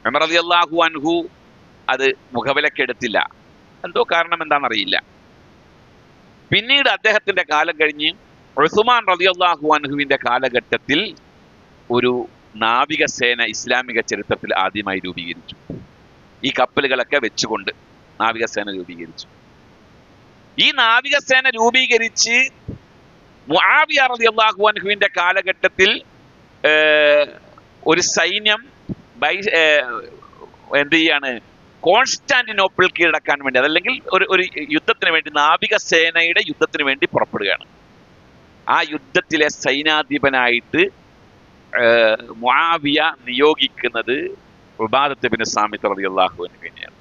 ഉമർ റളിയല്ലാഹു അൻഹു അത് മുഖവിലക്കെടുത്തില്ല. എന്തോ കാരണം എന്താണെന്നറിയില്ല. പിന്നീട് അദ്ദേഹത്തിന്റെ കാലം കഴിഞ്ഞ് ഉസ്മാൻ റളിയല്ലാഹു അൻഹുവിന്റെ കാലഘട്ടത്തിൽ ഒരു നാവികസേന ഇസ്ലാമിക ചരിത്രത്തിൽ ആദ്യമായി രൂപീകരിച്ചു. ഈ കപ്പലുകളൊക്കെ വെച്ചുകൊണ്ട് നാവികസേന രൂപീകരിച്ചു. ഈ നാവികസേന രൂപീകരിച്ച് മുആവിയ റളിയല്ലാഹു അൻഹുവിന്റെ കാലഘട്ടത്തിൽ ഒരു സൈന്യം എന്ത് ചെയ്യാണ്, കോൺസ്റ്റാന്റിനോപ്പിൾ കീഴടക്കാൻ വേണ്ടി, അതല്ലെങ്കിൽ ഒരു യുദ്ധത്തിന് വേണ്ടി, നാവികസേനയുടെ യുദ്ധത്തിന് വേണ്ടി പുറപ്പെടുകയാണ്. ആ യുദ്ധത്തിലെ സൈനാധിപനായിട്ട് മുആവിയ നിയോഗിക്കുന്നത് ഉബാദത്ത് ബിൻ സാമിത്ത് റളിയല്ലാഹു അൻഹുവിനെയാണ്.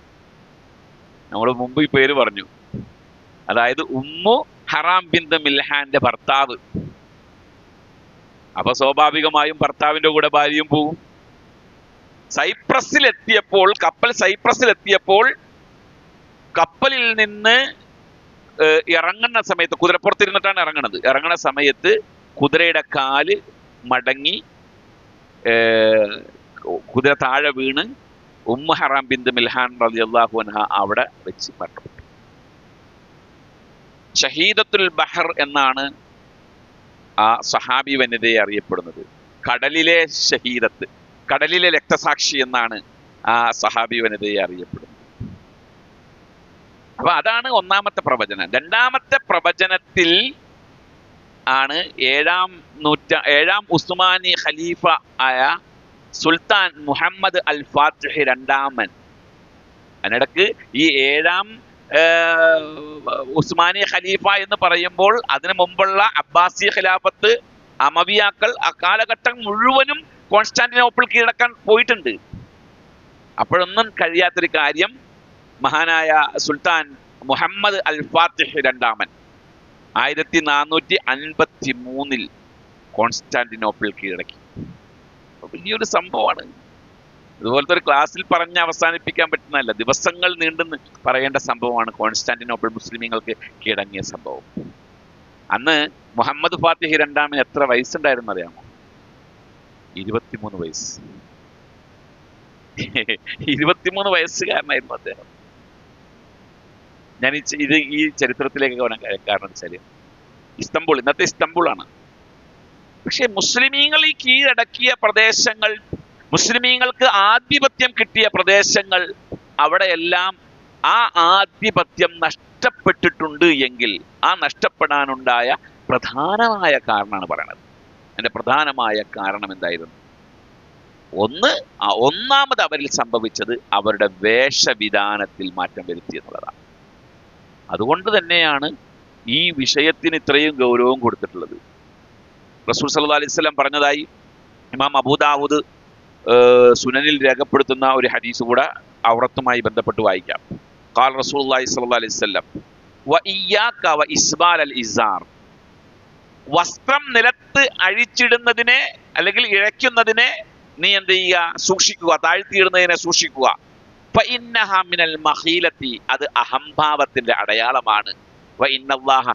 നമ്മൾ മുമ്പ് ഈ പേര് പറഞ്ഞു. അതായത് ഉമ്മു ഹറാം ബിന്ത് മിൽഹാന്റെ ഭർത്താവ്. അപ്പൊ സ്വാഭാവികമായും ഭർത്താവിന്റെ കൂടെ ഭാര്യയും പോവും. കപ്പൽ സൈപ്രസിലെത്തിയപ്പോൾ കപ്പലിൽ നിന്ന് ഇറങ്ങുന്ന സമയത്ത്, കുതിരപ്പുറത്തിരുന്നിട്ടാണ് ഇറങ്ങുന്നത്, ഇറങ്ങുന്ന സമയത്ത് കുതിരയുടെ കാല് മടങ്ങി കുതിര താഴെ വീണ് ഉമ്മു ഹറാം ബിന്ത് മിൽഹാൻ റളിയല്ലാഹു അൻഹ അവിടെ വെച്ച് മരണപ്പെട്ടു. ഷഹീദത്തുൽ ബഹർ എന്നാണ് ആ സഹാബി വനിതയെ അറിയപ്പെടുന്നത്. കടലിലെ ഷഹീദത്ത്, കടലിലെ രക്തസാക്ഷി എന്നാണ് ആ സഹാബി വനിതയെ അറിയപ്പെടുന്നത്. അപ്പൊ അതാണ് ഒന്നാമത്തെ പ്രവചനം. രണ്ടാമത്തെ പ്രവചനത്തിൽ ആണ് ഏഴാം ഉസ്മാനി ഖലീഫ ആയ സുൽത്താൻ മുഹമ്മദ് അൽ ഫാത്തിഹ് രണ്ടാമൻ. അതിനിടക്ക് ഈ ഏഴാം ഉസ്മാനി ഖലീഫ എന്ന് പറയുമ്പോൾ അതിനു മുമ്പുള്ള അബ്ബാസി ഖിലാഫത്ത്, അമവിയാക്കൾ അക്കാലഘട്ടം മുഴുവനും കോൺസ്റ്റാന്റിനോപ്പിൾ കീഴടക്കാൻ പോയിട്ടുണ്ട്. അപ്പോഴൊന്നും കഴിയാത്തൊരു കാര്യം മഹാനായ സുൽത്താൻ മുഹമ്മദ് അൽ ഫാത്തിഹ് രണ്ടാമൻ 1453 കോൺസ്റ്റാന്റിനോപ്പിൾ കീഴടക്കി. വലിയൊരു സംഭവമാണ്. ഇതുപോലത്തെ ഒരു ക്ലാസ്സിൽ പറഞ്ഞ് അവസാനിപ്പിക്കാൻ പറ്റുന്നതല്ല, ദിവസങ്ങൾ നീണ്ടെന്ന് പറയേണ്ട സംഭവമാണ് കോൺസ്റ്റാന്റിനോപ്പിൾ മുസ്ലിമീങ്ങൾക്ക് കീഴടങ്ങിയ സംഭവം. അന്ന് മുഹമ്മദ് ഫാത്തിഹ് രണ്ടാമന് എത്ര വയസ്സുണ്ടായിരുന്നു അറിയാമോ? 23 വയസ്സ്. 23 വയസ്സുകാരനായിരുന്നു അദ്ദേഹം. ഞാൻ ഈ ചരിത്രത്തിലേക്ക് വരാൻ കാരണം വെച്ചാൽ ഇസ്തംബുൾ, ഇന്നത്തെ ഇസ്തംബുളാണ്. പക്ഷെ മുസ്ലിമീങ്ങൾ ഈ കീഴടക്കിയ പ്രദേശങ്ങൾ, മുസ്ലിമീങ്ങൾക്ക് ആധിപത്യം കിട്ടിയ പ്രദേശങ്ങൾ, അവിടെയെല്ലാം ആ ആധിപത്യം നഷ്ടപ്പെട്ടിട്ടുണ്ട് എങ്കിൽ ആ നഷ്ടപ്പെടാനുണ്ടായ പ്രധാനമായ കാരണമാണ് പറയണത്. അതിന്റെ പ്രധാനമായ കാരണം എന്തായിരുന്നു? ഒന്നാമത് അവരിൽ സംഭവിച്ചത് അവരുടെ വേഷവിധാനത്തിൽ മാറ്റം വരുത്തി എന്നുള്ളതാണ്. അതുകൊണ്ട് തന്നെയാണ് ഈ വിഷയത്തിന് ഇത്രയും ഗൗരവം കൊടുത്തിട്ടുള്ളത്. റസൂൽ സല്ലല്ലാഹു അലൈഹി വസല്ലം പറഞ്ഞതായി ഇമാം അബൂദാവൂദ് സുനനിൽ രേഖപ്പെടുത്തുന്ന ഒരു ഹദീസ് കൂടെ ഔറത്തുമായി ബന്ധപ്പെട്ട് വായിക്കാം. ഖാൽ റസൂലുള്ളാഹി സ്വല്ലല്ലാഹു അലൈഹി വസല്ലം വഇയ്യാക വഇസ്ബാൽ അൽ ഇസാർ, വസ്ത്രം നിലത്ത് അഴിച്ചിടുന്നതിനെ അല്ലെങ്കിൽ ഇഴയ്ക്കുന്നതിനെ നീ എന്ത് ചെയ്യുക? സൂക്ഷിക്കുക, താഴ്ത്തിയിടുന്നതിനെ സൂക്ഷിക്കുക. ഫഇന്നഹ മിനൽ മഖീലത്തി, അത് അഹംഭാവത്തിന്റെ അടയാളമാണ്. വഇന്നല്ലാഹ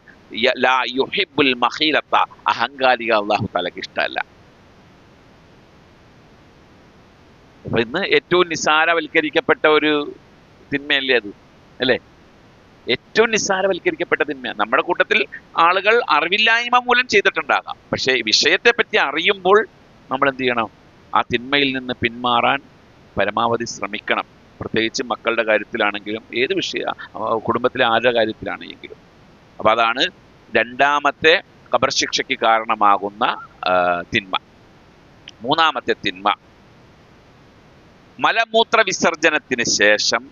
ലാ യുഹിബ്ബുൽ മഖീലത്ത, അഹങ്കാരിക അല്ലാഹു തആലക്ക് ഇഷ്ടമല്ല. അപ്പൊ ഇന്ന് ഏറ്റവും നിസ്സാരവൽക്കരിക്കപ്പെട്ട ഒരു തിന്മയല്ലേ അത്, അല്ലേ? ഏറ്റവും നിസ്സാരവൽക്കരിക്കപ്പെട്ട തിന്മ. നമ്മുടെ കൂട്ടത്തിൽ ആളുകൾ അറിവില്ലായ്മ മൂലം ചെയ്തിട്ടുണ്ടാകാം. പക്ഷേ വിഷയത്തെ പറ്റി അറിയുമ്പോൾ നമ്മൾ എന്ത് ചെയ്യണം? ആ തിന്മയിൽ നിന്ന് പിന്മാറാൻ പരമാവധി ശ്രമിക്കണം. പ്രത്യേകിച്ച് മക്കളുടെ കാര്യത്തിലാണെങ്കിലും, ഏത് കുടുംബത്തിലെ ആരുടെ കാര്യത്തിലാണെങ്കിലും. അപ്പൊ അതാണ് രണ്ടാമത്തെ ഖബർ ശിക്ഷയ്ക്ക് കാരണമാകുന്ന തിന്മ. മൂന്നാമത്തെ തിന്മ, മലമൂത്ര വിസർജനത്തിന് ശേഷം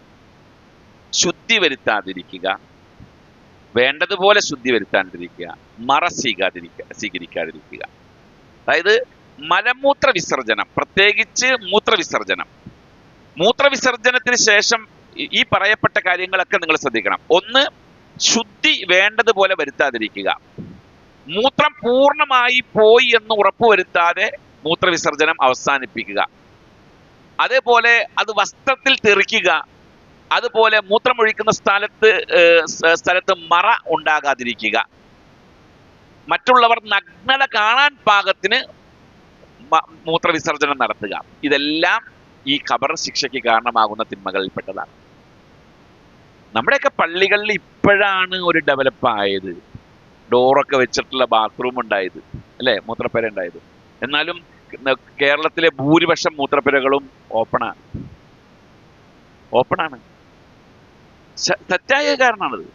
ശുദ്ധി വരുത്താതിരിക്കുക, വേണ്ടതുപോലെ ശുദ്ധി വരുത്താതിരിക്കുക, മറ സ്വീകരിക്കാതിരിക്കുക. അതായത് മലമൂത്ര വിസർജനം, പ്രത്യേകിച്ച് മൂത്രവിസർജനത്തിന് ശേഷം ഈ പറയപ്പെട്ട കാര്യങ്ങളൊക്കെ നിങ്ങൾ ശ്രദ്ധിക്കണം. ഒന്ന്, ശുദ്ധി വേണ്ടതുപോലെ വരുത്താതിരിക്കുക. മൂത്രം പൂർണ്ണമായി പോയി എന്ന് ഉറപ്പുവരുത്താതെ മൂത്രവിസർജനം അവസാനിപ്പിക്കുക. അതേപോലെ അത് വസ്ത്രത്തിൽ തെറിക്കുക. അതുപോലെ മൂത്രമൊഴിക്കുന്ന സ്ഥലത്ത് മറ ഉണ്ടാകാതിരിക്കുക. മറ്റുള്ളവർ നഗ്നത കാണാൻ പാകത്തിന് മൂത്രവിസർജനം നടത്തുക. ഇതെല്ലാം ഈ ഖബർ ശിക്ഷയ്ക്ക് കാരണമാകുന്ന തിന്മകളിൽപ്പെട്ടതാണ്. നമ്മുടെയൊക്കെ പള്ളികളിൽ ഇപ്പോഴാണ് ഒരു ഡെവലപ്പ് ആയത്, ഡോറൊക്കെ വെച്ചിട്ടുള്ള ബാത്റൂം ഉണ്ടായത്, അല്ലേ? മൂത്രപ്പുര ഉണ്ടായത്. എന്നാലും കേരളത്തിലെ ഭൂരിപക്ഷം മൂത്രപ്പുരകളും ഓപ്പണാണ്. തെറ്റായ കാരണമാണത്.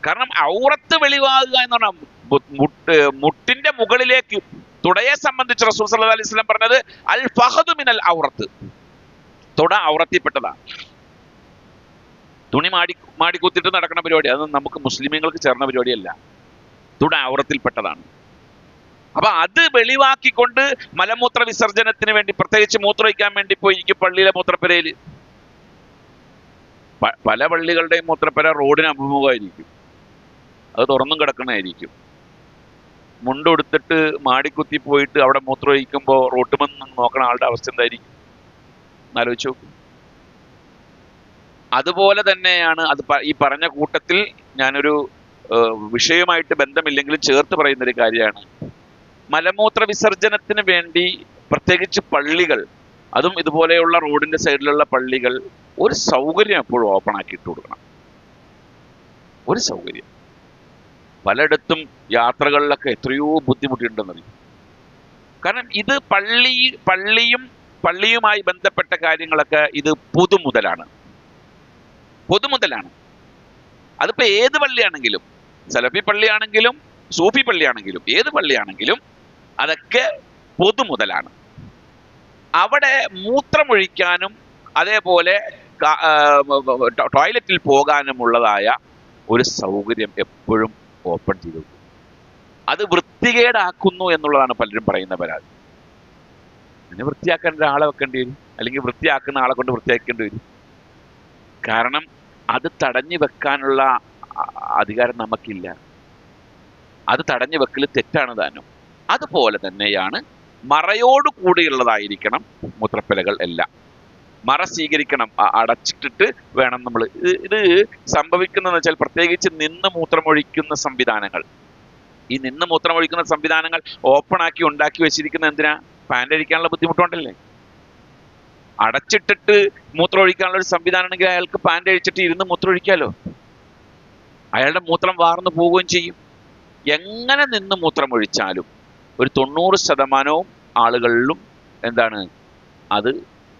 കാരണം ഔറത്ത് വെളിവാകുക എന്ന് പറഞ്ഞാൽ മുട്ടിന്റെ മുകളിലേക്ക്, തുടയെ സംബന്ധിച്ച് റസൂൽ സല്ലല്ലാഹു അലൈഹി വസല്ലം പറഞ്ഞത് അൽ ഫഖദു മിനൽ ഔറത്ത്, തുട ഔറത്തിൽപ്പെട്ടതാണ്. തുണി മാടിക്കുത്തിട്ട് നടക്കുന്ന പരിപാടി അത് നമുക്ക് മുസ്ലിമീങ്ങൾക്ക് ചേർന്ന പരിപാടിയല്ല, തുട ഔറത്തിൽപ്പെട്ടതാണ്. അപ്പൊ അത് വെളിവാക്കിക്കൊണ്ട് മലമൂത്ര വിസർജനത്തിന് വേണ്ടി, പ്രത്യേകിച്ച് മൂത്രമൊഴിക്കാൻ വേണ്ടി പോയിരിക്കും പള്ളിയിലെ മൂത്രപ്പുരയിൽ. പല പള്ളികളുടെയും മൂത്രപ്പുര റോഡിന് അഭിമുഖമായിരിക്കും, അത് തുറന്നും കിടക്കണമായിരിക്കും. മുണ്ടെടുത്തിട്ട് മാടിക്കുത്തി പോയിട്ട് അവിടെ മൂത്രമൊഴിക്കുമ്പോൾ റോട്ടുമെന്ന് നോക്കണ ആളുടെ അവസ്ഥ എന്തായിരിക്കും എന്നാലോചിച്ചു നോക്കും. അതുപോലെ തന്നെയാണ് അത് ഈ പറഞ്ഞ കൂട്ടത്തിൽ ഞാനൊരു വിഷയവുമായിട്ട് ബന്ധമില്ലെങ്കിലും ചേർത്ത് പറയുന്നൊരു കാര്യമാണ്. മലമൂത്ര വിസർജനത്തിന് വേണ്ടി പ്രത്യേകിച്ച് പള്ളികൾ, അതും ഇതുപോലെയുള്ള റോഡിന്റെ സൈഡിലുള്ള പള്ളികൾ, ഒരു സൗകര്യം എപ്പോഴും ഓപ്പൺ ആക്കി ഇട്ട് കൊടുക്കണം. ഒരു സൗകര്യം. പലയിടത്തും യാത്രകളിലൊക്കെ എത്രയോ ബുദ്ധിമുട്ടുണ്ടെന്നറിയും. കാരണം ഇത് പള്ളിയുമായി ബന്ധപ്പെട്ട കാര്യങ്ങളൊക്കെ ഇത് പൊതുമുതലാണ്. അതിപ്പോ ഏത് പള്ളിയാണെങ്കിലും, സലഫി പള്ളിയാണെങ്കിലും സൂഫി പള്ളിയാണെങ്കിലും ഏത് പള്ളിയാണെങ്കിലും അതൊക്കെ പൊതുമുതലാണ്. അവിടെ മൂത്രമൊഴിക്കാനും അതേപോലെ ടോയ്ലറ്റിൽ പോകാനുമുള്ളതായ ഒരു സൗകര്യം എപ്പോഴും ഓപ്പൺ ചെയ്തു. അത് വൃത്തികേടാക്കുന്നു എന്നുള്ളതാണ് പലരും പറയുന്ന പരാതി. അതിനെ വൃത്തിയാക്കാൻ ഒരാളെ വെക്കേണ്ടി വരും, അല്ലെങ്കിൽ വൃത്തിയാക്കുന്ന ആളെ കൊണ്ട് വൃത്തിയാക്കേണ്ടി വരും. കാരണം അത് തടഞ്ഞു വെക്കാനുള്ള അധികാരം നമുക്കില്ല. അത് തടഞ്ഞു വെക്കൽ തെറ്റാണ് താനും. അതുപോലെ തന്നെയാണ് മറയോട് കൂടിയുള്ളതായിരിക്കണം മൂത്രപ്പലകൾ എല്ലാം. മറ സ്വീകരിക്കണം, അടച്ചിട്ടിട്ട് വേണം നമ്മൾ. ഇത് സംഭവിക്കുന്നതെന്ന് വെച്ചാൽ പ്രത്യേകിച്ച് നിന്ന് മൂത്രമൊഴിക്കുന്ന സംവിധാനങ്ങൾ, ഈ നിന്ന് മൂത്രമൊഴിക്കുന്ന സംവിധാനങ്ങൾ ഓപ്പൺ ആക്കി ഉണ്ടാക്കി വെച്ചിരിക്കുന്ന എന്തിനാ? പാൻ്റ് അഴിക്കാനുള്ള ബുദ്ധിമുട്ടുണ്ടല്ലേ. അടച്ചിട്ടിട്ട് മൂത്രമൊഴിക്കാനുള്ള ഒരു സംവിധാനം ആണെങ്കിൽ അയാൾക്ക് പാൻ്റ് അഴിച്ചിട്ട് ഇരുന്ന് മൂത്രമൊഴിക്കാലോ. അയാളുടെ മൂത്രം വാർന്നു പോവുകയും ചെയ്യും. എങ്ങനെ നിന്ന് മൂത്രമൊഴിച്ചാലും ഒരു 90% ആളുകളിലും എന്താണ്, അത്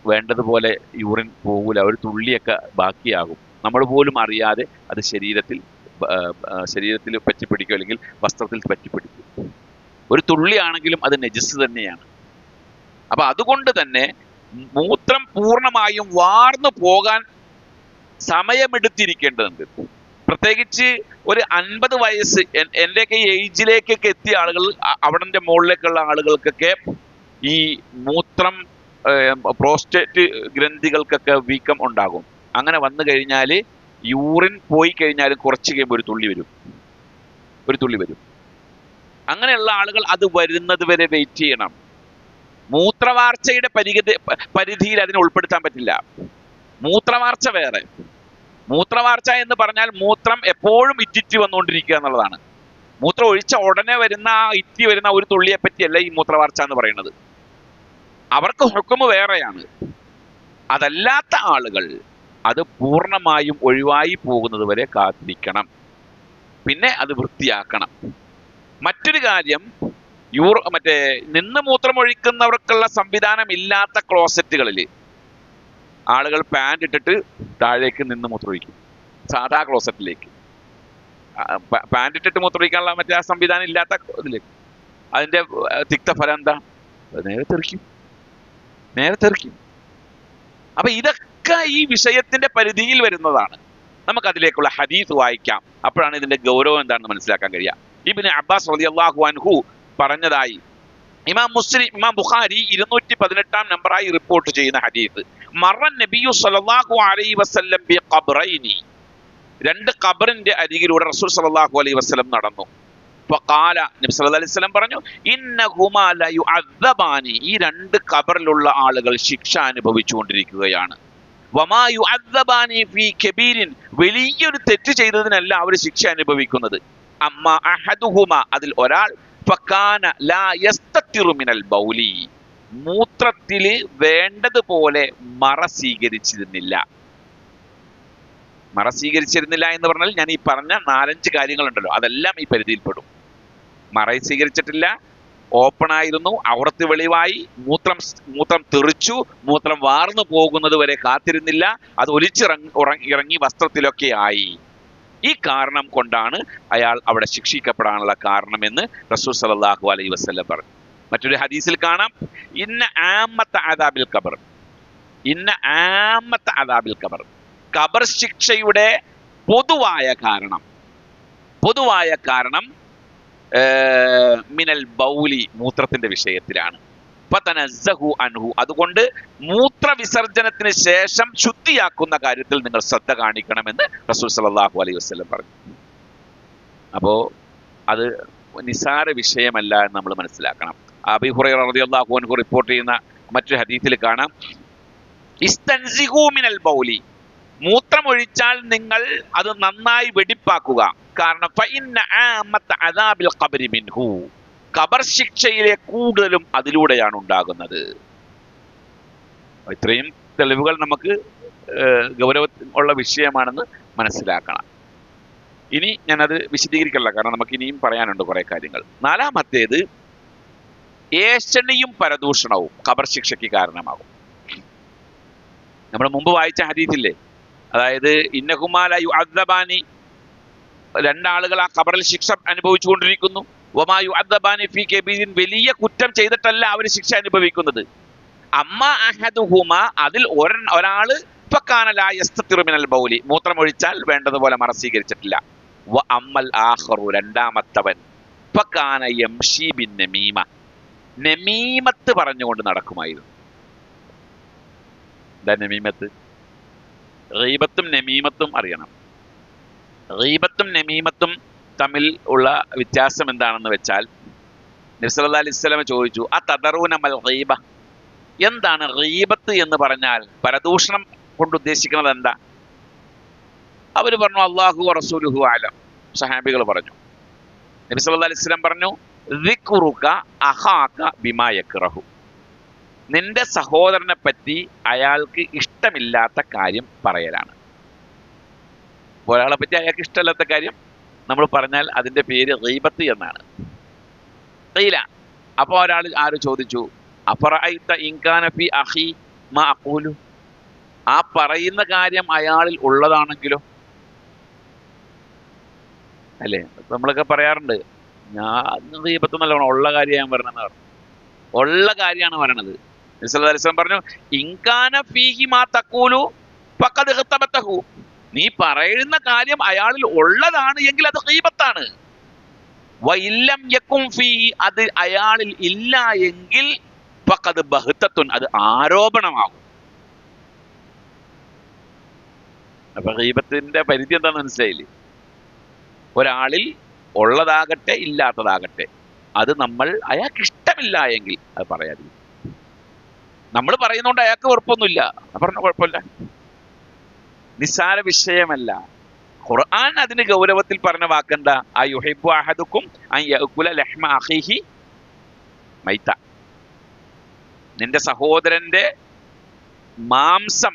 വേണ്ടതുപോലെ യൂറിൻ പോകൂല. ഒരു തുള്ളിയൊക്കെ ബാക്കിയാകും. നമ്മൾ പോലും അറിയാതെ അത് ശരീരത്തിൽ പറ്റിപ്പിടിക്കും, അല്ലെങ്കിൽ വസ്ത്രത്തിൽ പറ്റിപ്പിടിക്കും. ഒരു തുള്ളിയാണെങ്കിലും അത് നജസ് തന്നെയാണ്. അപ്പൊ അതുകൊണ്ട് തന്നെ മൂത്രം പൂർണ്ണമായും വാർന്നു പോകാൻ സമയമെടുത്തിരിക്കേണ്ടതുണ്ട്. പ്രത്യേകിച്ച് ഒരു 50 വയസ്സ് എൻ്റെയൊക്കെ ഈ ഏജിലേക്കൊക്കെ എത്തിയ ആളുകൾ, അവിടെ മുകളിലേക്കുള്ള ആളുകൾക്കൊക്കെ ഈ മൂത്രം പ്രോസ്റ്റേറ്റ് ഗ്രന്ഥികൾക്കൊക്കെ വീക്കം ഉണ്ടാകും. അങ്ങനെ വന്നു കഴിഞ്ഞാൽ യൂറിൻ പോയി കഴിഞ്ഞാലും കുറച്ച് കഴിയുമ്പോൾ ഒരു തുള്ളി വരും. അങ്ങനെയുള്ള ആളുകൾ അത് വരുന്നത് വരെ വെയിറ്റ് ചെയ്യണം. മൂത്രവാർച്ചയുടെ പരിധിയിൽ അതിനെ ഉൾപ്പെടുത്താൻ പറ്റില്ല. മൂത്രവാർച്ച വേറെ. മൂത്രവാർച്ച എന്ന് പറഞ്ഞാൽ മൂത്രം എപ്പോഴും ഇറ്റിറ്റ് വന്നുകൊണ്ടിരിക്കുക എന്നുള്ളതാണ്. മൂത്രം ഒഴിച്ച ഉടനെ വരുന്ന ഇറ്റി വരുന്ന ഒരു തുള്ളിയെ പറ്റിയല്ല ഈ മൂത്രവാർച്ച എന്ന് പറയുന്നത്. അവർക്ക് ഹുക്മ് വേറെയാണ്. അതല്ലാത്ത ആളുകൾ അത് പൂർണ്ണമായും ഒഴിവായി പോകുന്നത് വരെ കാത്തിരിക്കണം. പിന്നെ അത് വൃത്തിയാക്കണം. മറ്റൊരു കാര്യം, നിന്ന് മൂത്രമൊഴിക്കുന്നവർക്കുള്ള സംവിധാനം ഇല്ലാത്ത ക്ലോസറ്റുകളിൽ ആളുകൾ പാൻ്റ് ഇട്ടിട്ട് താഴേക്ക് നിന്ന് മൂത്രമൊഴിക്കും. സാധാ ക്ലോസറ്റിലേക്ക് പാൻ്റ് ഇട്ടിട്ട് മൂത്രമൊഴിക്കാനുള്ള മറ്റേ ആ സംവിധാനം ഇല്ലാത്ത ഇതിലേക്ക് അതിൻ്റെ തിക്തഫലം എന്താ? നേരെ തെറിക്കും. അപ്പൊ ഇതൊക്കെ ഈ വിഷയത്തിന്റെ പരിധിയിൽ വരുന്നതാണ്. നമുക്ക് അതിലേക്കുള്ള ഹദീസ് വായിക്കാം. അപ്പോഴാണ് ഇതിന്റെ ഗൗരവം എന്താണെന്ന് മനസ്സിലാക്കാൻ കഴിയുക. ഇബ്നു അബ്ബാസ് റളിയല്ലാഹു അൻഹു പറഞ്ഞതായി ഇമാം ബുഖാരി 218 നമ്പറായി റിപ്പോർട്ട് ചെയ്യുന്ന ഹദീസ്. മറൻ നബിയു സല്ലല്ലാഹു അലൈഹി വസല്ലം ബി ഖബ്റൈനി, 2 ഖബറിന്റെ അരികിലൂടെ റസൂൽ സല്ലല്ലാഹു അലൈഹി വസല്ലം നടന്നു. ഫഖാല, നബി സല്ലല്ലാഹു അലൈഹി വസല്ലം പറഞ്ഞു, ഇന്നഹുമാ ലയുഅദ്ദബാനി, ഈ 2 ഖബറിലുള്ള ആളുകൾ ശിക്ഷ അനുഭവിച്ചുകൊണ്ടിരിക്കുകയാണ്. വമാ യുഅദ്ദബാനി ഫീ കബീരിൻ, വലിയൊരു തെറ്റ് ചെയ്തതിനല്ല അവർ ശിക്ഷ അനുഭവിക്കുന്നത്. അമ്മ അഹദുഹുമ, അതിൽ ഒരാൾ ഫകാന ലാ യസ്തതിറു മിനൽ ബൗലി, മൂത്രത്തില് വേണ്ടതുപോലെ മറ സ്വീകരിച്ചിരുന്നില്ല എന്ന് പറഞ്ഞാൽ ഞാൻ ഈ പറഞ്ഞ 4-5 കാര്യങ്ങളുണ്ടല്ലോ, അതെല്ലാം ഈ പരിധിയിൽപ്പെടും. മറ സ്വീകരിച്ചിട്ടില്ല, ഓപ്പൺ ആയിരുന്നു, ഔറത്ത് വെളിവായി, മൂത്രം തെറിച്ചു, മൂത്രം വാർന്നു പോകുന്നത് വരെ കാത്തിരുന്നില്ല, അത് ഒലിച്ചിറങ്ങി വസ്ത്രത്തിലൊക്കെ ആയി. ഈ കാരണം കൊണ്ടാണ് അയാൾ അവിടെ ശിക്ഷിക്കപ്പെടാനുള്ള കാരണമെന്ന് റസൂൽ സല്ലല്ലാഹു അലൈഹി വസല്ലം പറഞ്ഞു. മറ്റൊരു ഹദീസിൽ കാണാം, ഇന്ന ആമത്ത അദാബിൽ ഖബർ, ഖബർ ശിക്ഷയുടെ പൊതുവായ കാരണം മിനൽ ബൗലി, മൂത്രത്തിന്റെ വിഷയത്തിലാണ്. ഫതനസ്സഹു അൻഹു, അതുകൊണ്ട് മൂത്രവിസർജനത്തിന് ശേഷം ശുദ്ധിയാക്കുന്ന കാര്യത്തിൽ നിങ്ങൾ ശ്രദ്ധ കാണിക്കണമെന്ന് റസൂൽ സല്ലല്ലാഹു അലൈഹി വസല്ലം പറഞ്ഞു. അപ്പോ അത് നിസാര വിഷയമല്ല എന്ന് നമ്മൾ മനസ്സിലാക്കണം. അബീ ഹുറൈറ റളിയല്ലാഹു അൻഹു റിപ്പോർട്ട് ചെയ്യുന്ന മറ്റൊരു ഹദീസിൽ കാണാം, ഇസ്തൻസിഹു മിനൽ ബൗലി, മൂത്രമൊഴിച്ചാൽ നിങ്ങൾ അത് നന്നായി വെടിപ്പാക്കുക. കാരണം ഫഇന്ന ആമത്ത അദാബിൽ ഖബ്രി മിൻഹു, ഖബർ ശിക്ഷയിലെ കൂടുതലും അതിലൂടെയാണ് ഉണ്ടാകുന്നത്. ഇത്രയും തെളിവുകൾ നമുക്ക് ഗൗരവം ഉള്ള വിഷയമാണെന്ന് മനസ്സിലാക്കണം. ഇനി ഞാനത് വിശദീകരിക്കല്ല, കാരണം നമുക്ക് ഇനിയും പറയാനുണ്ട് കുറെ കാര്യങ്ങൾ. നാലാമത്തേത്, ഏഷണിയും പരദൂഷണവും ഖബർ ശിക്ഷയ്ക്ക് കാരണമാകും. നമ്മൾ മുമ്പ് വായിച്ച ഹദീസില്ലേ, അതായത് ഇന്നഹുമാല യുഅദ്ദബാനി, രണ്ടാളുകൾ ആ ഖബറിൽ ശിക്ഷ അനുഭവിച്ചുകൊണ്ടിരിക്കുന്നു. വമാ യുഅദ്ദബാനി ഫീ കബീരിൻ, വലിയ കുറ്റം ചെയ്തിട്ടല്ല അവർ ശിക്ഷ അനുഭവിക്കുന്നത്. അമ്മ അഹദുഹുമ, അതിൽ ഒരാള് ഫകാന ലാ യസ്തതിറു മിനൽ ബൗലി, മൂത്രമൊഴിച്ചാൽ വേണ്ടതുപോലെ മറസീകരിച്ചിട്ടില്ല. വ അമ്മൽ ആഖറു, രണ്ടാമത്തവൻ ഫകാന യംശി ബിൻ നമീമ, നമീമത്ത് പറഞ്ഞുകൊണ്ട് നടക്കുമായിരുന്നു. എന്താ നമീമത്ത്? ഗീബത്തും നമീമത്തും അറിയണം. ഗീബത്തും നമീമത്തും തമ്മിൽ ഉള്ള വ്യത്യാസം എന്താണെന്ന് വെച്ചാൽ, നബി സല്ലല്ലാഹു അലൈഹി വസല്ലം ചോദിച്ചു, അതദറൂന മൽ ഗീബ, എന്താണ് ഗീബത്ത് എന്ന് പറഞ്ഞാൽ, പരദൂഷണം കൊണ്ട് ഉദ്ദേശിക്കുന്നത് എന്താ? അവർ പറഞ്ഞു അല്ലാഹു വറസൂലുഹു അലം. സഹാബികൾ പറഞ്ഞു, നബി സല്ലല്ലാഹു അലൈഹി വസല്ലം പറഞ്ഞു, ദിക്റുക അഖാക ബിമാ യക്റഹു, നിന്റെ സഹോദരനെ പറ്റി അയാൾക്ക് ഇഷ്ടമില്ലാത്ത കാര്യം പറയലാണ്. ഒരാളെ പറ്റി അയാൾക്ക് ഇഷ്ടമില്ലാത്ത കാര്യം നമ്മൾ പറഞ്ഞാൽ അതിന്റെ പേര് ഗീബത്ത് എന്നാണ്. ഖീല, അപ്പോൾ ഒരാൾ ആര് ചോദിച്ചു, അഫറഅയ്ത ഇൻ കാന ഫി അഖി മാ അഖൂലു, ആ പറയുന്ന കാര്യം അയാളിൽ ഉള്ളതാണെങ്കിലോ? അല്ലേ, നമ്മളൊക്കെ പറയാറുണ്ട്, ഞാൻ ഗീബത്ത് നല്ലോണം ഉള്ള കാര്യം ഞാൻ പറഞ്ഞെന്ന് പറഞ്ഞു. ഉള്ള കാര്യമാണ് പറയണത്. നബി സല്ലല്ലാഹു അലൈഹി വസല്ലം പറഞ്ഞു, ഇൻ കാന ഫീഹി മാ തഖൂലു ഫഖദ് ഇഗ്തബതഹു, നീ പറയുന്ന കാര്യം അയാളിൽ ഉള്ളതാണ് എങ്കിൽ അത് ഗീബത്താണ്. വഇല്ലം യകും ഫീഹി, അത് അയാളിൽ ഇല്ല എങ്കിൽ ഫഖദ് ബഹ്തത്തുൻ, അത് ആരോപണമാകും. അപ്പൊ ഗീബത്തിന്റെ പരിധി എന്താണെന്ന് മനസ്സിലായില്ലേ? ഒരാളിൽ ഉള്ളതാകട്ടെ ഇല്ലാത്തതാകട്ടെ, അത് നമ്മൾ അയാൾക്ക് ഇഷ്ടമില്ല എങ്കിൽ അത് പറയാതിരിക്കും. നമ്മൾ പറയുന്നോണ്ട് അയാൾക്ക് വെറുപ്പൊന്നുമില്ല, പറഞ്ഞ കുഴപ്പമില്ല, നിസ്സാര വിഷയമല്ല. ഖുർആൻ അതിന് ഗൗരവത്തിൽ പറഞ്ഞ വാക്കെന്താ? അയുഹിബ്ബു അഹദുക്കും അൻ യഅകുല ലഹ്മ അഖീഹി മൈത, നിന്റെ സഹോദരന്റെ മാംസം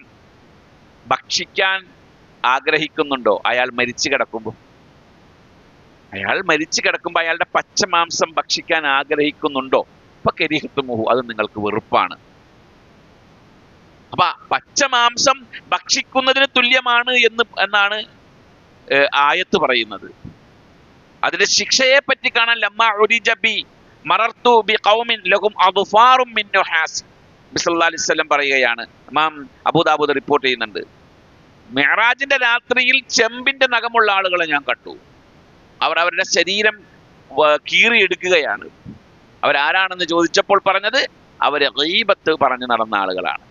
ഭക്ഷിക്കാൻ ആഗ്രഹിക്കുന്നുണ്ടോ? അയാൾ മരിച്ചു കിടക്കുമ്പോൾ, അയാളുടെ പച്ച മാംസം ഭക്ഷിക്കാൻ ആഗ്രഹിക്കുന്നുണ്ടോ? അപ്പൊ കരിഹത്തുമുഹു, അത് നിങ്ങൾക്ക് വെറുപ്പാണ്. അപ്പൊ പച്ച മാംസം ഭക്ഷിക്കുന്നതിന് തുല്യമാണ് എന്നാണ് ആയത്ത് പറയുന്നത്. അതിന്റെ ശിക്ഷയെ പറ്റി കാണാൻ ലമ്മ ഉരിജ ബി മറർത്തു ബി ഖൗമിൻ ലഹും അദ്ഫാറും മിൻ നുഹാസ്, നബി സല്ലല്ലാഹു അലൈഹി വസല്ലം പറയുകയാണ്, ഇമാം അബൂദാവൂദ് റിപ്പോർട്ട് ചെയ്യുന്നുണ്ട്, മിഅ്റാജിന്റെ രാത്രിയിൽ ചെമ്പിന്റെ നഖമുള്ള ആളുകളെ ഞാൻ കണ്ടു. അവർ അവരുടെ ശരീരം കീറിയെടുക്കുകയാണ്. അവരാരാണെന്ന് ചോദിച്ചപ്പോൾ പറഞ്ഞത് അവര് ഗീബത്ത് പറഞ്ഞു നടന്ന ആളുകളാണ്.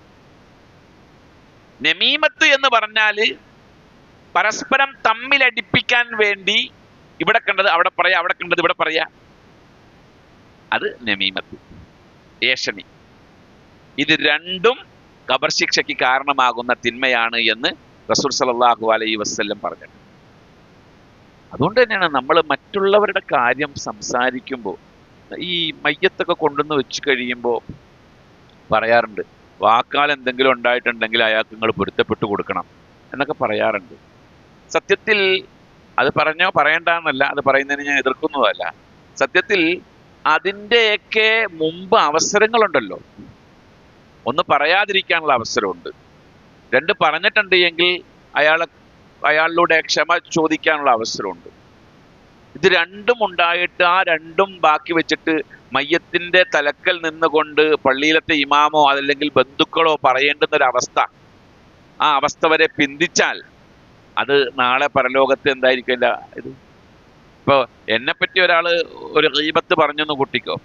നമീമത്ത് എന്ന് പറഞ്ഞാല് പരസ്പരം തമ്മിലടിപ്പിക്കാൻ വേണ്ടി ഇവിടെ കണ്ടത് അവിടെ പറയാ, അവിടെ കണ്ടത് ഇവിടെ പറയാ, അത് നമീമത്ത്, ഏഷണി. ഇത് രണ്ടും ഖബർ ശിക്ഷയ്ക്ക് കാരണമാകുന്ന തിന്മയാണ് എന്ന് റസൂൽ സല്ലല്ലാഹു അലൈഹി വസല്ലം പറഞ്ഞു. അതുകൊണ്ട് തന്നെയാണ് നമ്മൾ മറ്റുള്ളവരുടെ കാര്യം സംസാരിക്കുമ്പോൾ, ഈ മയ്യത്തൊക്കെ കൊണ്ടുവന്ന് വെച്ച് കഴിയുമ്പോൾ പറയാറുണ്ട്, വാക്കാൽ എന്തെങ്കിലും ഉണ്ടായിട്ടുണ്ടെങ്കിൽ അയാൾക്ക് നിങ്ങൾ പൊരുത്തപ്പെട്ടു കൊടുക്കണം എന്നൊക്കെ പറയാറുണ്ട്. സത്യത്തിൽ അത് പറഞ്ഞോ പറയണ്ടെന്നല്ല, അത് പറയുന്നതിന് ഞാൻ എതിർക്കുന്നതല്ല. സത്യത്തിൽ അതിൻ്റെയൊക്കെ മുമ്പ് അവസരങ്ങളുണ്ടല്ലോ. ഒന്ന് പറയാതിരിക്കാനുള്ള അവസരമുണ്ട്, രണ്ട് പറഞ്ഞിട്ടുണ്ട് എങ്കിൽ അയാളിലൂടെ ക്ഷമ ചോദിക്കാനുള്ള അവസരമുണ്ട്. ഇത് രണ്ടും ഉണ്ടായിട്ട് ആ രണ്ടും ബാക്കി വെച്ചിട്ട് മയ്യത്തിന്റെ തലക്കൽ നിന്നുകൊണ്ട് പള്ളിയിലത്തെ ഇമാമോ അതല്ലെങ്കിൽ ബന്ധുക്കളോ പറയേണ്ടുന്ന ഒരു അവസ്ഥ, ആ അവസ്ഥ വരെ പിന്തിച്ചാൽ അത് നാളെ പരലോകത്ത് എന്തായിരിക്കില്ല. ഇത് ഇപ്പൊ എന്നെപ്പറ്റി ഒരാള് ഒരു ഗീബത്ത് പറഞ്ഞെന്ന് കൂട്ടിക്കോ,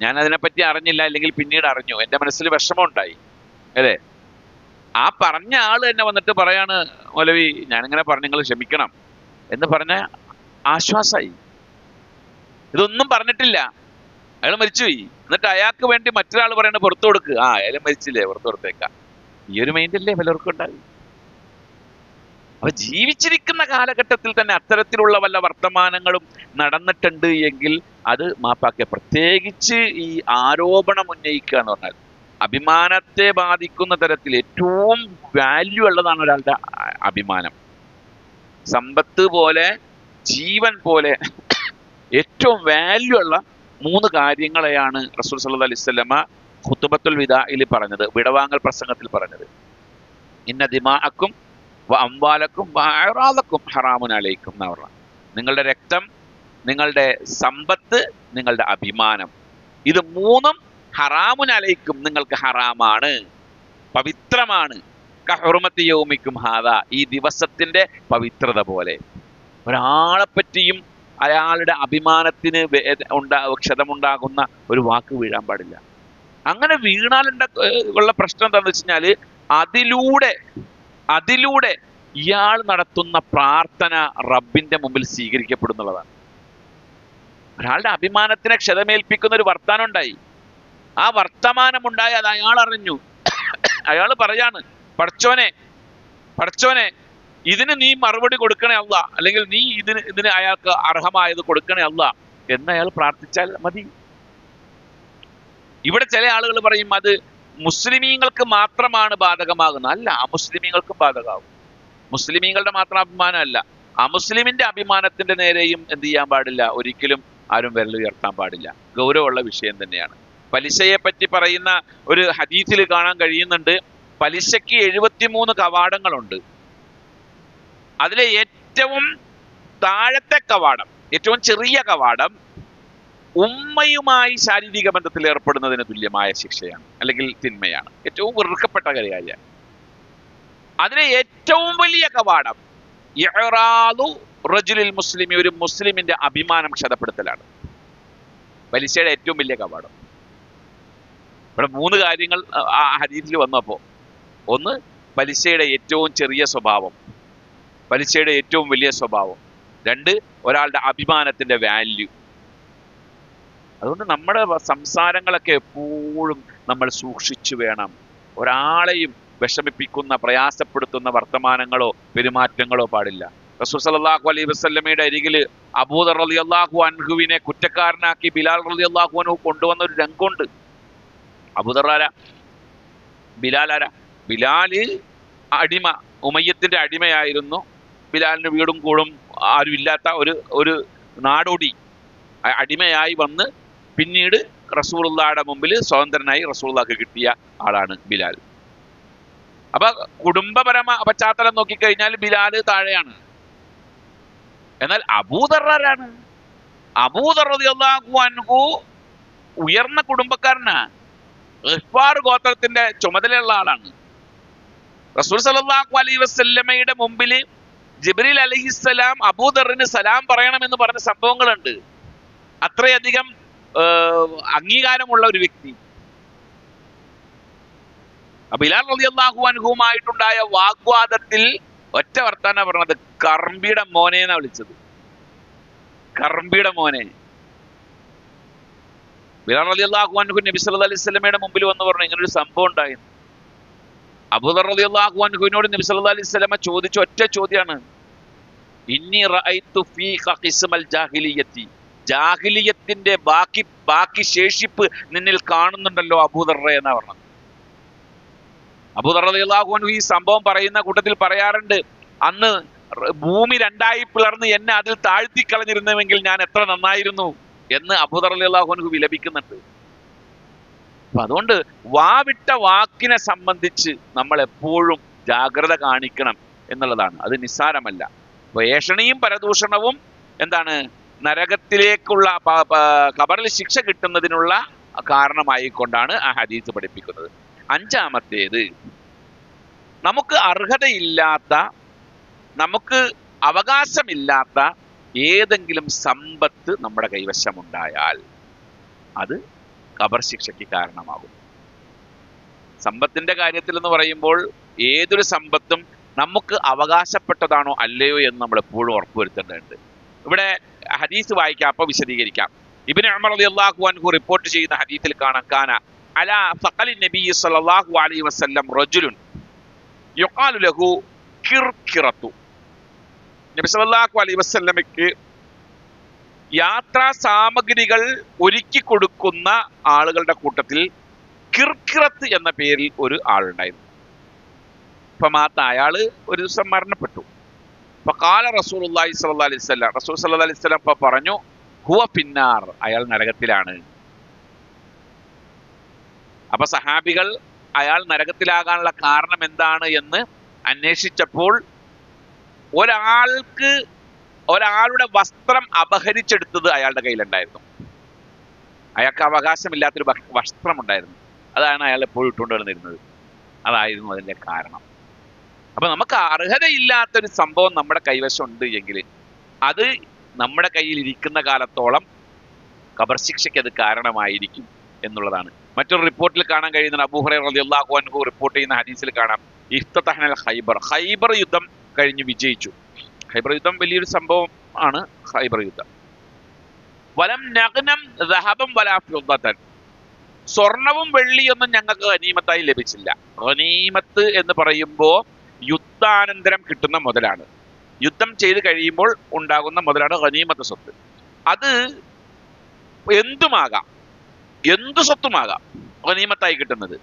ഞാൻ അതിനെപ്പറ്റി അറിഞ്ഞില്ല, അല്ലെങ്കിൽ പിന്നീട് അറിഞ്ഞു, എൻ്റെ മനസ്സിൽ വിഷമം ഉണ്ടായി, അല്ലേ? ആ പറഞ്ഞ ആള് തന്നെ വന്നിട്ട് പറയാണ്, മൗലവി ഞാനിങ്ങനെ പറഞ്ഞു, നിങ്ങൾ ക്ഷമിക്കണം എന്ന് പറഞ്ഞ ആശ്വാസമായി. ഇതൊന്നും പറഞ്ഞിട്ടില്ല, അയാൾ മരിച്ചുപോയി, എന്നിട്ട് അയാൾക്ക് വേണ്ടി മറ്റൊരാൾ പറയണ പുറത്തു കൊടുക്കുക, അയാൾ മരിച്ചില്ലേ പുറത്തു കൊടുത്തേക്കാം. ഈ ഒരു മൈൻഡല്ലേ പലർക്കും ഉണ്ടാകും. അപ്പൊ ജീവിച്ചിരിക്കുന്ന കാലഘട്ടത്തിൽ തന്നെ അത്തരത്തിലുള്ള വല്ല വർത്തമാനങ്ങളും നടന്നിട്ടുണ്ട് എങ്കിൽ അത് മാപ്പാക്കുക. പ്രത്യേകിച്ച് ഈ ആരോപണം ഉന്നയിക്കുക എന്ന് പറഞ്ഞാൽ അഭിമാനത്തെ ബാധിക്കുന്ന തരത്തിൽ ഏറ്റവും വാല്യൂ ഉള്ളതാണ് ഒരാളുടെ അഭിമാനം. സമ്പത്ത് പോലെ, ജീവൻ പോലെ ഏറ്റവും വാല്യൂ ഉള്ള 3 കാര്യങ്ങളെയാണ് റസൂൽ സല്ലല്ലാഹു അലൈഹി വസല്ലമ ഖുതുബത്തുൽ വിദാഇൽ പറഞ്ഞത്, വിടവാങ്ങൽ പ്രസംഗത്തിൽ പറഞ്ഞത്. ഇന്ന ദിമാഅക്കും വ അംവാലക്കും വ അഅറാദക്കും ഹറാമുൻ അലൈക്കും എന്നാ പറഞ്ഞത്. നിങ്ങളുടെ രക്തം, നിങ്ങളുടെ സമ്പത്ത്, നിങ്ങളുടെ അഭിമാനം, ഇത് 3ഉം ഹറാമുൻ അലൈക്കും, നിങ്ങൾക്ക് ഹറാമാണ്, പവിത്രമാണ്. കഹുർമത്തി യൗമിക്കും ഹാദാ, ഈ ദിവസത്തിന്റെ പവിത്രത പോലെ. ഒരാളെ പറ്റിയും അയാളുടെ അഭിമാനത്തിന് ക്ഷതമുണ്ടാകുന്ന ഒരു വാക്ക് വീഴാൻ പാടില്ല. അങ്ങനെ വീണാൽ ഉള്ള പ്രശ്നം എന്താണെന്ന് വെച്ച് കഴിഞ്ഞാല് അതിലൂടെ ഇയാൾ നടത്തുന്ന പ്രാർത്ഥന റബ്ബിന്റെ മുമ്പിൽ സ്വീകരിക്കപ്പെടുന്നുള്ളതാണ്. ഒരാളുടെ അഭിമാനത്തിനെ ക്ഷതമേൽപ്പിക്കുന്ന ഒരു വർത്താനം ഉണ്ടായി. ആ വർത്തമാനം ഉണ്ടായി, അത് അയാൾ അറിഞ്ഞു. അയാൾ പറയാണ്, പടച്ചോനെ ഇതിന് നീ മറുപടി കൊടുക്കണേ അല്ല, അല്ലെങ്കിൽ നീ ഇതിന് അയാൾക്ക് അർഹമായത് കൊടുക്കണേ അല്ല എന്ന് അയാൾ പ്രാർത്ഥിച്ചാൽ മതി. ഇവിടെ ചില ആളുകൾ പറയും അത് മുസ്ലിമീങ്ങൾക്ക് മാത്രമാണ് ബാധകമാകുന്നത്. അല്ല, അമുസ്ലിമീങ്ങൾക്കും ബാധകമാകും. മുസ്ലിമീങ്ങളുടെ മാത്രം അഭിമാനമല്ല, അമുസ്ലിമിന്റെ അഭിമാനത്തിന്റെ നേരെയും എന്ത് ചെയ്യാൻ പാടില്ല, ഒരിക്കലും ആരും വിരൽ ഉയർത്താൻ പാടില്ല. ഗൗരവമുള്ള വിഷയം തന്നെയാണ്. പലിശയെ പറ്റി പറയുന്ന ഒരു ഹദീസിൽ കാണാൻ കഴിയുന്നുണ്ട്, പലിശയ്ക്ക് 73 കവാടങ്ങളുണ്ട്. അതിലെ ഏറ്റവും താഴത്തെ കവാടം, ഏറ്റവും ചെറിയ കവാടം ഉമ്മയുമായി ശാരീരിക ബന്ധത്തിൽ ഏർപ്പെടുന്നതിന് തുല്യമായ ശിക്ഷയാണ്, അല്ലെങ്കിൽ തിന്മയാണ്, ഏറ്റവും വെറുക്കപ്പെട്ട കാര്യമാണ്. അതിലെ ഏറ്റവും വലിയ കവാടം ഇഅ്റാദു റജുലിൽ മുസ്ലിമി, ഒരു മുസ്ലിമിന്റെ അഭിമാനം ക്ഷതപ്പെടുത്തലാണ് പലിശയുടെ ഏറ്റവും വലിയ കവാടം. ഇവിടെ 3 കാര്യങ്ങൾ ആ ഹദീസിൽ വന്നപ്പോ, ഒന്ന് പലിശയുടെ ഏറ്റവും ചെറിയ സ്വഭാവം, പലിശയുടെ ഏറ്റവും വലിയ സ്വഭാവം. 2 ഒരാളുടെ അഭിമാനത്തിന്റെ വാല്യൂ. അതുകൊണ്ട് നമ്മുടെ സംസാരങ്ങളൊക്കെ എപ്പോഴും നമ്മൾ സൂക്ഷിച്ചു വേണം. ഒരാളെയും വിഷമിപ്പിക്കുന്ന, പ്രയാസപ്പെടുത്തുന്ന വർത്തമാനങ്ങളോ പെരുമാറ്റങ്ങളോ പാടില്ല. റസൂൽ സല്ലല്ലാഹു അലൈഹി വസല്ലമയുടെ അരികിൽ അബൂദർ റളിയല്ലാഹു അൻഹുവിനെ കുറ്റക്കാരനാക്കി ബിലാൽ റളിയല്ലാഹു അൻഹു കൊണ്ടുവന്ന ഒരു രംഗമുണ്ട്. അബൂദർ ആരാ? ബിലാൽ ആരാ? ബിലാല് അടിമ, ഉമയ്യത്തിന്റെ അടിമയായിരുന്നു. ബിലാലിന് വീടും കൂടും ആരും ഇല്ലാത്ത ഒരു നാടോടി അടിമയായി വന്ന് പിന്നീട് റസൂലുള്ളാഹിയുടെ മുമ്പിൽ സ്വതന്ത്രനായി റസൂലുള്ളാഹിക്ക് കിട്ടിയ ആളാണ് ബിലാൽ. അപ്പൊ കുടുംബപരമ പശ്ചാത്തലം നോക്കിക്കഴിഞ്ഞാൽ ബിലാല് താഴെയാണ്. എന്നാൽ അബൂദർ ആരാണ്? അബൂദർ റളിയല്ലാഹു അൻഹു ഉയർന്ന കുടുംബക്കാരനാ, ഗിഫാർ ഗോത്രത്തിന്റെ ചുമതലയുള്ള ആളാണ്. റസൂൽ സല്ലല്ലാഹു അലൈഹി വസല്ലമയുടെ മുമ്പിൽ ജിബ്രീൽ അലൈഹിസ്സലാം അബൂദറിന് സലാം പറയണമെന്ന് പറഞ്ഞ സംഭവങ്ങളുണ്ട്. അത്രയധികം അംഗീകാരമുള്ള ഒരു വ്യക്തി. ബിലാൽ റളിയല്ലാഹു അൻഹുമായിട്ടുണ്ടായ വാഗ്വാദത്തിൽ ഒറ്റ വർത്താനം പറഞ്ഞത്, കർമ്പിയുടെ മോനെ എന്നാ വിളിച്ചത്. കർമ്പിയുടെ മോനെ. ബിലാൽ റളിയല്ലാഹു അൻഹു നബി സല്ലല്ലാഹു അലൈഹി വസല്ലമയുടെ മുമ്പിൽ വന്ന് പറഞ്ഞു, ഇങ്ങനൊരു സംഭവം ഉണ്ടായിരുന്നു. അബൂദർ റളിയല്ലാഹു അൻഹുവിനോട് നബി സല്ലല്ലാഹു അലൈഹി വസല്ലമ ചോദിച്ച ഒറ്റ ചോദ്യമാണ്, ഇന്നി റഅയ്തു ഫീക ഖിസ്മൽ ജാഹിലിയത്തി, ജാഹിലിയത്തിന്റെ ബാക്കി ശേഷിപ്പ് നിന്നിൽ കാണുന്നുണ്ടല്ലോ അബൂദർറെ എന്നാ പറഞ്ഞത്. അബൂദർ റളിയല്ലാഹു അൻഹു ഈ സംഭവം പറയുന്ന കൂട്ടത്തിൽ പറയാറുണ്ട്, അന്ന് ഭൂമി 2ആയി പിളർന്ന് എന്നെ അതിൽ താഴ്ത്തിക്കളഞ്ഞിരുന്നുവെങ്കിൽ ഞാൻ എത്ര നന്നായിരുന്നു എന്ന് അബൂദർ റളിയല്ലാഹു അൻഹു വിലപിക്കുന്നുണ്ട്. അപ്പൊ അതുകൊണ്ട് വാവിട്ട വാക്കിനെ സംബന്ധിച്ച് നമ്മൾ എപ്പോഴും ജാഗ്രത കാണിക്കണം എന്നുള്ളതാണ്. അത് നിസ്സാരമല്ല. ഏഷണിയും പരദൂഷണവും എന്താണ്, നരകത്തിലേക്കുള്ള ഖബറിൽ ശിക്ഷ കിട്ടുന്നതിനുള്ള കാരണമായിക്കൊണ്ടാണ് ആ ഹദീസ് പഠിപ്പിക്കുന്നത്. 5-മത്തേത്, നമുക്ക് അർഹതയില്ലാത്ത, നമുക്ക് അവകാശമില്ലാത്ത ഏതെങ്കിലും സമ്പത്ത് നമ്മുടെ കൈവശമുണ്ടായാൽ അത് ഖബർ ശിക്ഷയ്ക്ക് കാരണമാകും. സമ്പത്തിന്റെ കാര്യത്തിൽ എന്ന് പറയുമ്പോൾ ഏതൊരു സമ്പത്തും നമുക്ക് അവകാശപ്പെട്ടതാണോ അല്ലയോ എന്ന് നമ്മൾ എപ്പോഴും ഉറപ്പുവരുത്തേണ്ടതുണ്ട്. ഇവിടെ ഹദീസ് വായിക്കാം, അപ്പൊ വിശദീകരിക്കാം. ഇബ്നു ഉമർ റളിയല്ലാഹു അൻഹു റിപ്പോർട്ട് ചെയ്യുന്ന ഹദീസിൽ കാണാം, കാന അലാ ഫഖലി നബി സല്ലല്ലാഹു അലൈഹി വസല്ലം റജുലുൻ യുഖാലു ലഹു കിർകിറത്തു. നബി സല്ലല്ലാഹു അലൈഹി വസല്ലമയ്ക്ക് യാത്രാ സാമഗ്രികൾ ഒരുക്കി കൊടുക്കുന്ന ആളുകളുടെ കൂട്ടത്തിൽ കിർക്കിറത്ത് എന്ന പേരിൽ ഒരു ആളുണ്ടായിരുന്നു. അയാള് ഒരു ദിവസം മരണപ്പെട്ടു. ഫഖാല റസൂലുള്ളാഹി സ്വല്ലല്ലാഹു അലൈഹി വസല്ലം, റസൂൽ സല്ലല്ലാഹു അലൈഹി വസല്ലം പറഞ്ഞു, ഹുവ ഫിന്നാർ, അയാൾ നരകത്തിലാണ്. അപ്പൊ സഹാബികൾ അയാൾ നരകത്തിലാകാനുള്ള കാരണം എന്താണ് എന്ന് അന്വേഷിച്ചപ്പോൾ ഒരാളുടെ വസ്ത്രം അപഹരിച്ചെടുത്തത് അയാളുടെ കയ്യിലുണ്ടായിരുന്നു. അയാൾക്ക് അവകാശമില്ലാത്തൊരു വസ്ത്രം ഉണ്ടായിരുന്നു. അതാണ് അയാൾ എപ്പോഴും ഇട്ടുകൊണ്ട് വന്നിരുന്നത്. അതായിരുന്നു അതിന്റെ കാരണം. അപ്പൊ നമുക്ക് അർഹതയില്ലാത്തൊരു സംഭവം നമ്മുടെ കൈവശം ഉണ്ട് എങ്കിൽ അത് നമ്മുടെ കയ്യിൽ ഇരിക്കുന്ന കാലത്തോളം ഖബർ ശിക്ഷയ്ക്ക് അത് കാരണമായിരിക്കും എന്നുള്ളതാണ്. മറ്റൊരു റിപ്പോർട്ടിൽ കാണാൻ കഴിയുന്ന അബൂ ഹുറൈറ റളിയല്ലാഹു അൻഹു റിപ്പോർട്ട് ചെയ്യുന്ന ഹദീസിൽ കാണാം, ഇഫ്തതഹ്നൽ ഖൈബർ യുദ്ധം കഴിഞ്ഞ് വിജയിച്ചു. ഖൈബർ യുദ്ധം വലിയൊരു സംഭവം ആണ്. ഖൈബർ യുദ്ധം വലം നഗ്നം ദഹബം വലാ ഫിദ്ദതൻ, സ്വർണവും വെള്ളിയൊന്നും ഞങ്ങൾക്ക് ഗനീമത്തായി ലഭിച്ചില്ല. ഗനീമത്ത് എന്ന് പറയുമ്പോൾ യുദ്ധാനന്തരം കിട്ടുന്ന മുതലാണ്. യുദ്ധം ചെയ്ത് കഴിയുമ്പോൾ ഉണ്ടാകുന്ന മുതലാണ് ഗനീമത്ത് സ്വത്ത്. അത് എന്തുമാകാം, എന്തു സ്വത്തുമാകാം ഗനീമത്തായി കിട്ടുന്നത്.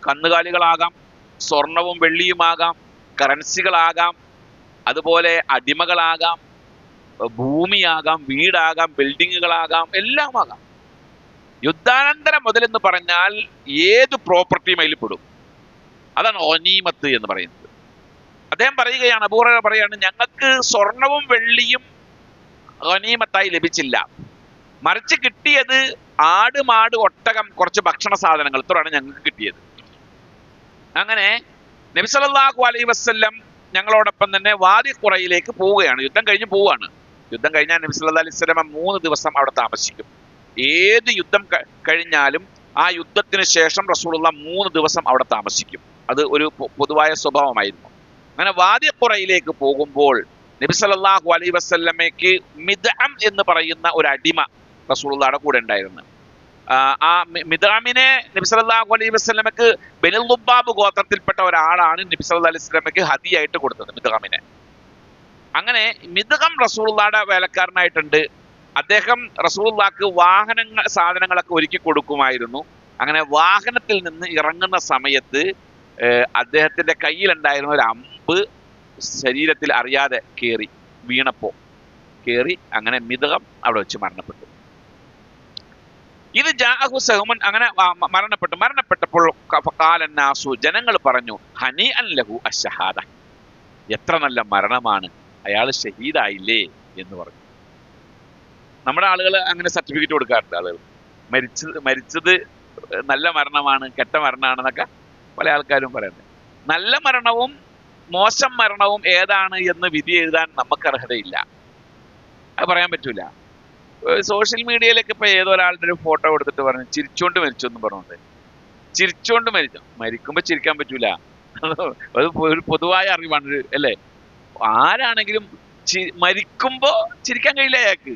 കന്നുകാലികളാകാം, സ്വർണവും വെള്ളിയുമാകാം, കറൻസികളാകാം, അതുപോലെ അടിമകളാകാം, ഭൂമിയാകാം, വീടാകാം, ബിൽഡിങ്ങുകളാകാം, എല്ലാം ആകാം. യുദ്ധാനന്തര മുതലെന്ന് പറഞ്ഞാൽ ഏത് പ്രോപ്പർട്ടിയും അതിൽ പെടും. അതാണ് ഗനീമത്ത് എന്ന് പറയുന്നത്. അദ്ദേഹം പറയുകയാണ്, അബൂ ഹുറൈറ പറയാണ്, ഞങ്ങൾക്ക് സ്വർണവും വെള്ളിയും ഗനീമത്തായി ലഭിച്ചില്ല. മറിച്ച് കിട്ടിയത് ആട്, മാട്, ഒട്ടകം, കുറച്ച് ഭക്ഷണ സാധനങ്ങൾ, ഇത്രയാണ് ഞങ്ങൾക്ക് കിട്ടിയത്. അങ്ങനെ നബി സല്ലല്ലാഹു അലൈഹി വസല്ലം ഞങ്ങളോടൊപ്പം തന്നെ വാദി ഖുറയിലേക്ക് പോവുകയാണ്. യുദ്ധം കഴിഞ്ഞ് പോവുകയാണ്. യുദ്ധം കഴിഞ്ഞാൽ നബി സല്ലല്ലാഹു അലൈഹി വസല്ലം 3 ദിവസം അവിടെ താമസിക്കും. ഏത് യുദ്ധം കഴിഞ്ഞാലും ആ യുദ്ധത്തിന് ശേഷം റസൂലുള്ളാഹി 3 ദിവസം അവിടെ താമസിക്കും. അത് ഒരു പൊതുവായ സ്വഭാവമായിരുന്നു. അങ്ങനെ വാദി ഖുറയിലേക്ക് പോകുമ്പോൾ നബി സല്ലല്ലാഹു അലൈഹി വസല്ലമയ്ക്ക് മിദ്അം എന്ന് പറയുന്ന ഒരു അടിമ റസൂലുള്ളാഹിയുടെ കൂടെ ഉണ്ടായിരുന്നു. ആ മിദ്അമിനെ നബി സല്ലല്ലാഹു അലൈഹി വസല്ലമയ്ക്ക് ബനുൽ ളുബാബ് ഗോത്രത്തിൽപ്പെട്ട ഒരാളാണ് നബി സല്ലല്ലാഹു അലൈഹി വസല്ലമയ്ക്ക് ഹദിയായിട്ട് കൊടുത്തത്, മിദ്അമിനെ. അങ്ങനെ മിദ്അം റസൂലുള്ളാഹിയുടെ വേലക്കാരനായിട്ടുണ്ട്. അദ്ദേഹം റസൂലുള്ളാഹിക്ക് വാഹനങ്ങൾ, സാധനങ്ങളൊക്കെ ഒരുക്കി കൊടുക്കുമായിരുന്നു. അങ്ങനെ വാഹനത്തിൽ നിന്ന് ഇറങ്ങുന്ന സമയത്ത് അദ്ദേഹത്തിന്റെ കയ്യിലുണ്ടായിരുന്ന ഒരു അമ്പ് ശരീരത്തിൽ അറിയാതെ കേറി അങ്ങനെ മിദ്അം അവിടെ വെച്ച് മരണപ്പെട്ടു. ഇത് ജാഅഹു സഹമുൻ, അങ്ങനെ മരണപ്പെട്ടപ്പോൾ ഫഖാലൻ നാസു, ജനങ്ങൾ പറഞ്ഞു, ഹനീഅൻ ലഹു അശ്ശഹാദ, എത്ര നല്ല മരണമാണ്, അയാൾ ഷഹീദായില്ലേ എന്ന് പറഞ്ഞു. നമ്മുടെ ആളുകൾ അങ്ങനെ സർട്ടിഫിക്കറ്റ് കൊടുക്കാറുണ്ട്. ആളുകൾ മരിച്ചത് നല്ല മരണമാണ്, കെട്ട മരണമാണെന്നൊക്കെ പല ആൾക്കാരും പറയുന്നത്. നല്ല മരണവും മോശം മരണവും ഏതാണ് എന്ന് വിധി എഴുതാൻ നമുക്ക് അർഹതയില്ല. അത് പറയാൻ പറ്റൂല. സോഷ്യൽ മീഡിയയിലൊക്കെ ഇപ്പൊ ഏതോ ഒരാളുടെ ഒരു ഫോട്ടോ എടുത്തിട്ട് പറഞ്ഞു ചിരിച്ചോണ്ട് മരിച്ചു എന്ന് പറഞ്ഞോണ്ട്. ചിരിച്ചോണ്ട് മരിക്കുമ്പോ ചിരിക്കാൻ പറ്റൂല. അത് ഒരു പൊതുവായ അറിവാണ്, അല്ലേ? ആരാണെങ്കിലും മരിക്കുമ്പോ ചിരിക്കാൻ കഴിയില്ല അയാൾക്ക്.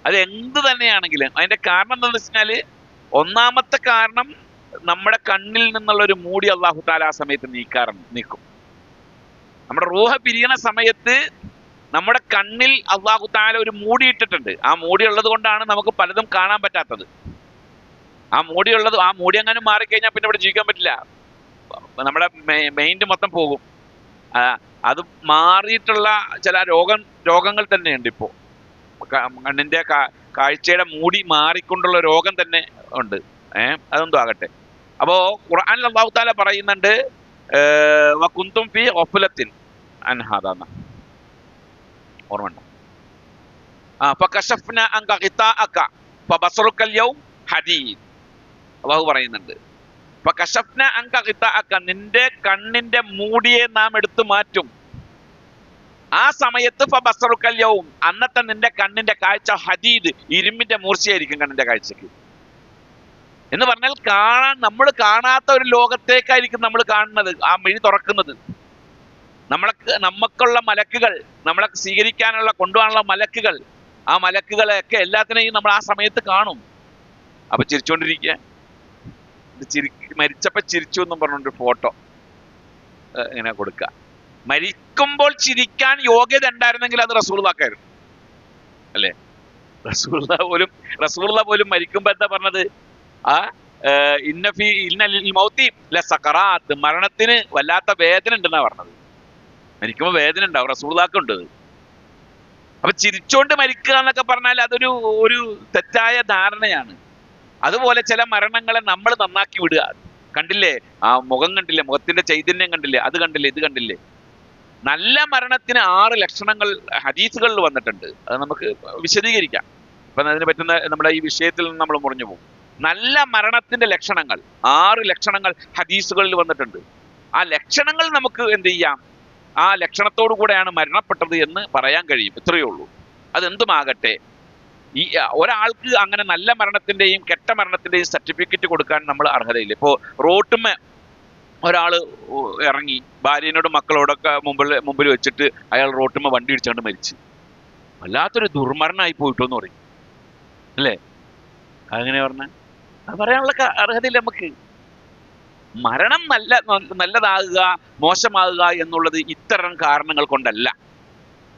അത് എന്ത് തന്നെയാണെങ്കിലും. അതിന്റെ കാരണം എന്താണെന്ന് വെച്ചാല്, ഒന്നാമത്തെ കാരണം നമ്മുടെ കണ്ണിൽ നിന്നുള്ള ഒരു മൂടി അല്ലാഹു തആല ആ സമയത്ത് നീക്കും. നമ്മുടെ റൂഹ പിരിയണ സമയത്ത് നമ്മുടെ കണ്ണിൽ അല്ലാഹു തആല ഒരു മൂടി ഇട്ടിട്ടുണ്ട്. ആ മൂടി ഉള്ളത് കൊണ്ടാണ് നമുക്ക് പലതും കാണാൻ പറ്റാത്തത്. ആ മൂടി അങ്ങനെ മാറിക്കഴിഞ്ഞാൽ പിന്നെ ഇവിടെ ജീവിക്കാൻ പറ്റില്ല. നമ്മുടെ മൈൻഡ് മൊത്തം പോകും. അത് മാറിയിട്ടുള്ള ചില രോഗങ്ങൾ തന്നെയുണ്ട്. ഇപ്പോ കണ്ണിന്റെ കാഴ്ചയുടെ മൂടി മാറിക്കൊണ്ടുള്ള രോഗം തന്നെ ഉണ്ട്. അതെന്തോ ആകട്ടെ. അപ്പോ ഖുർആനിൽ അല്ലാഹു തആല പറയുന്നുണ്ട്, വകുന്തും ഫീ ഗഫലത്തിൻ അൻ ഹാദാ, ഓർമ്മയുണ്ടോ? ഫകശഫ്നാ അൻക ഗിതാഅക ഫബസറുകൽ യൗം ഹദീദ്. അല്ലാഹു പറയുന്നുണ്ട്, ഫകശഫ്നാ അൻക ഗിതാഅക, നിന്റെ കണ്ണിന്റെ മൂടിയെ നാം എടുത്തു മാറ്റും. ആ സമയത്ത് ഫബസറുകൽ യൗം, അന്നത്തെ നിന്റെ കണ്ണിന്റെ കാഴ്ച ഹദീദ്, ഇരുമ്പിന്റെ മൂർച്ചയായിരിക്കും കണ്ണിന്റെ കാഴ്ചക്ക്. എന്ന് പറഞ്ഞാൽ നമ്മൾ കാണാത്ത ഒരു ലോകത്തേക്കായിരിക്കും നമ്മൾ കാണുന്നത്, ആ മിഴി തുറക്കുന്നത്. നമുക്കുള്ള മലക്കുകൾ, നമ്മളെ സ്വീകരിക്കാനുള്ള, കൊണ്ടുപോകാനുള്ള മലക്കുകൾ, ആ മലക്കുകളെയൊക്കെ എല്ലാത്തിനെയും നമ്മൾ ആ സമയത്ത് കാണും. അപ്പൊ ചിരിച്ചോണ്ടിരിക്കുക, മരിച്ചപ്പോ ചിരിച്ചു എന്നും പറഞ്ഞോണ്ട് ഫോട്ടോ ഇങ്ങനെ കൊടുക്കുക. മരിക്കുമ്പോൾ ചിരിക്കാൻ യോഗ്യത ഉണ്ടായിരുന്നെങ്കിൽ അത് റസൂലുള്ളാഹിക്കായിരുന്നു, അല്ലേ? റസൂലുള്ള പോലും മരിക്കുമ്പോ എന്താ പറഞ്ഞത്? ആ സക്കറാത്ത്, മരണത്തിന് വല്ലാത്ത വേദന ഉണ്ടെന്നാ പറഞ്ഞത്. മരിക്കുമ്പോ വേദന ഉണ്ടാവും, റസൂലുള്ളാഹിക്കുണ്ട്. അപ്പൊ ചിരിച്ചോണ്ട് മരിക്കുക എന്നൊക്കെ പറഞ്ഞാൽ അതൊരു തെറ്റായ ധാരണയാണ്. അതുപോലെ ചില മരണങ്ങളെ നമ്മൾ നന്നാക്കി വിടുക. കണ്ടില്ലേ ആ മുഖം, കണ്ടില്ലേ മുഖത്തിന്റെ ചൈതന്യം, കണ്ടില്ലേ അത്, കണ്ടില്ലേ ഇത്, കണ്ടില്ലേ? നല്ല മരണത്തിന് 6 ലക്ഷണങ്ങൾ ഹദീസുകളിൽ വന്നിട്ടുണ്ട്. അത് നമുക്ക് വിശദീകരിക്കാം. അപ്പൊ അതിനെ പറ്റുന്ന നമ്മുടെ ഈ വിഷയത്തിൽ നിന്ന് നമ്മൾ മുറിഞ്ഞു പോകും. നല്ല മരണത്തിന്റെ ലക്ഷണങ്ങൾ 6 ലക്ഷണങ്ങൾ ഹദീസുകളിൽ വന്നിട്ടുണ്ട്. ആ ലക്ഷണങ്ങൾ നമുക്ക് എന്ത് ചെയ്യാം? ആ ലക്ഷണത്തോടു കൂടെയാണ് മരണപ്പെട്ടത് എന്ന് പറയാൻ കഴിയും. ഇത്രയേ ഉള്ളൂ. അതെന്തുമാകട്ടെ, ഈ ഒരാൾക്ക് അങ്ങനെ നല്ല മരണത്തിന്റെയും കെട്ട മരണത്തിന്റെയും സർട്ടിഫിക്കറ്റ് കൊടുക്കാൻ നമ്മൾ അർഹതയില്ല. ഇപ്പോ റോട്ടുമ്മ ഒരാള് ഇറങ്ങി ഭാര്യനോടും മക്കളോടൊക്കെ മുമ്പിൽ വെച്ചിട്ട് അയാൾ റോട്ടുമ്മ വണ്ടി ഇടിച്ചുകൊണ്ട് മരിച്ചു. വല്ലാത്തൊരു ദുർമരണമായി പോയിട്ടോന്ന് പറയും, അല്ലേ? അങ്ങനെ പറഞ്ഞാൽ അത് പറയാനുള്ള അർഹതയില്ല നമുക്ക്. മരണം നല്ലതാകുക മോശമാകുക എന്നുള്ളത് ഇത്തരം കാരണങ്ങൾ കൊണ്ടല്ല.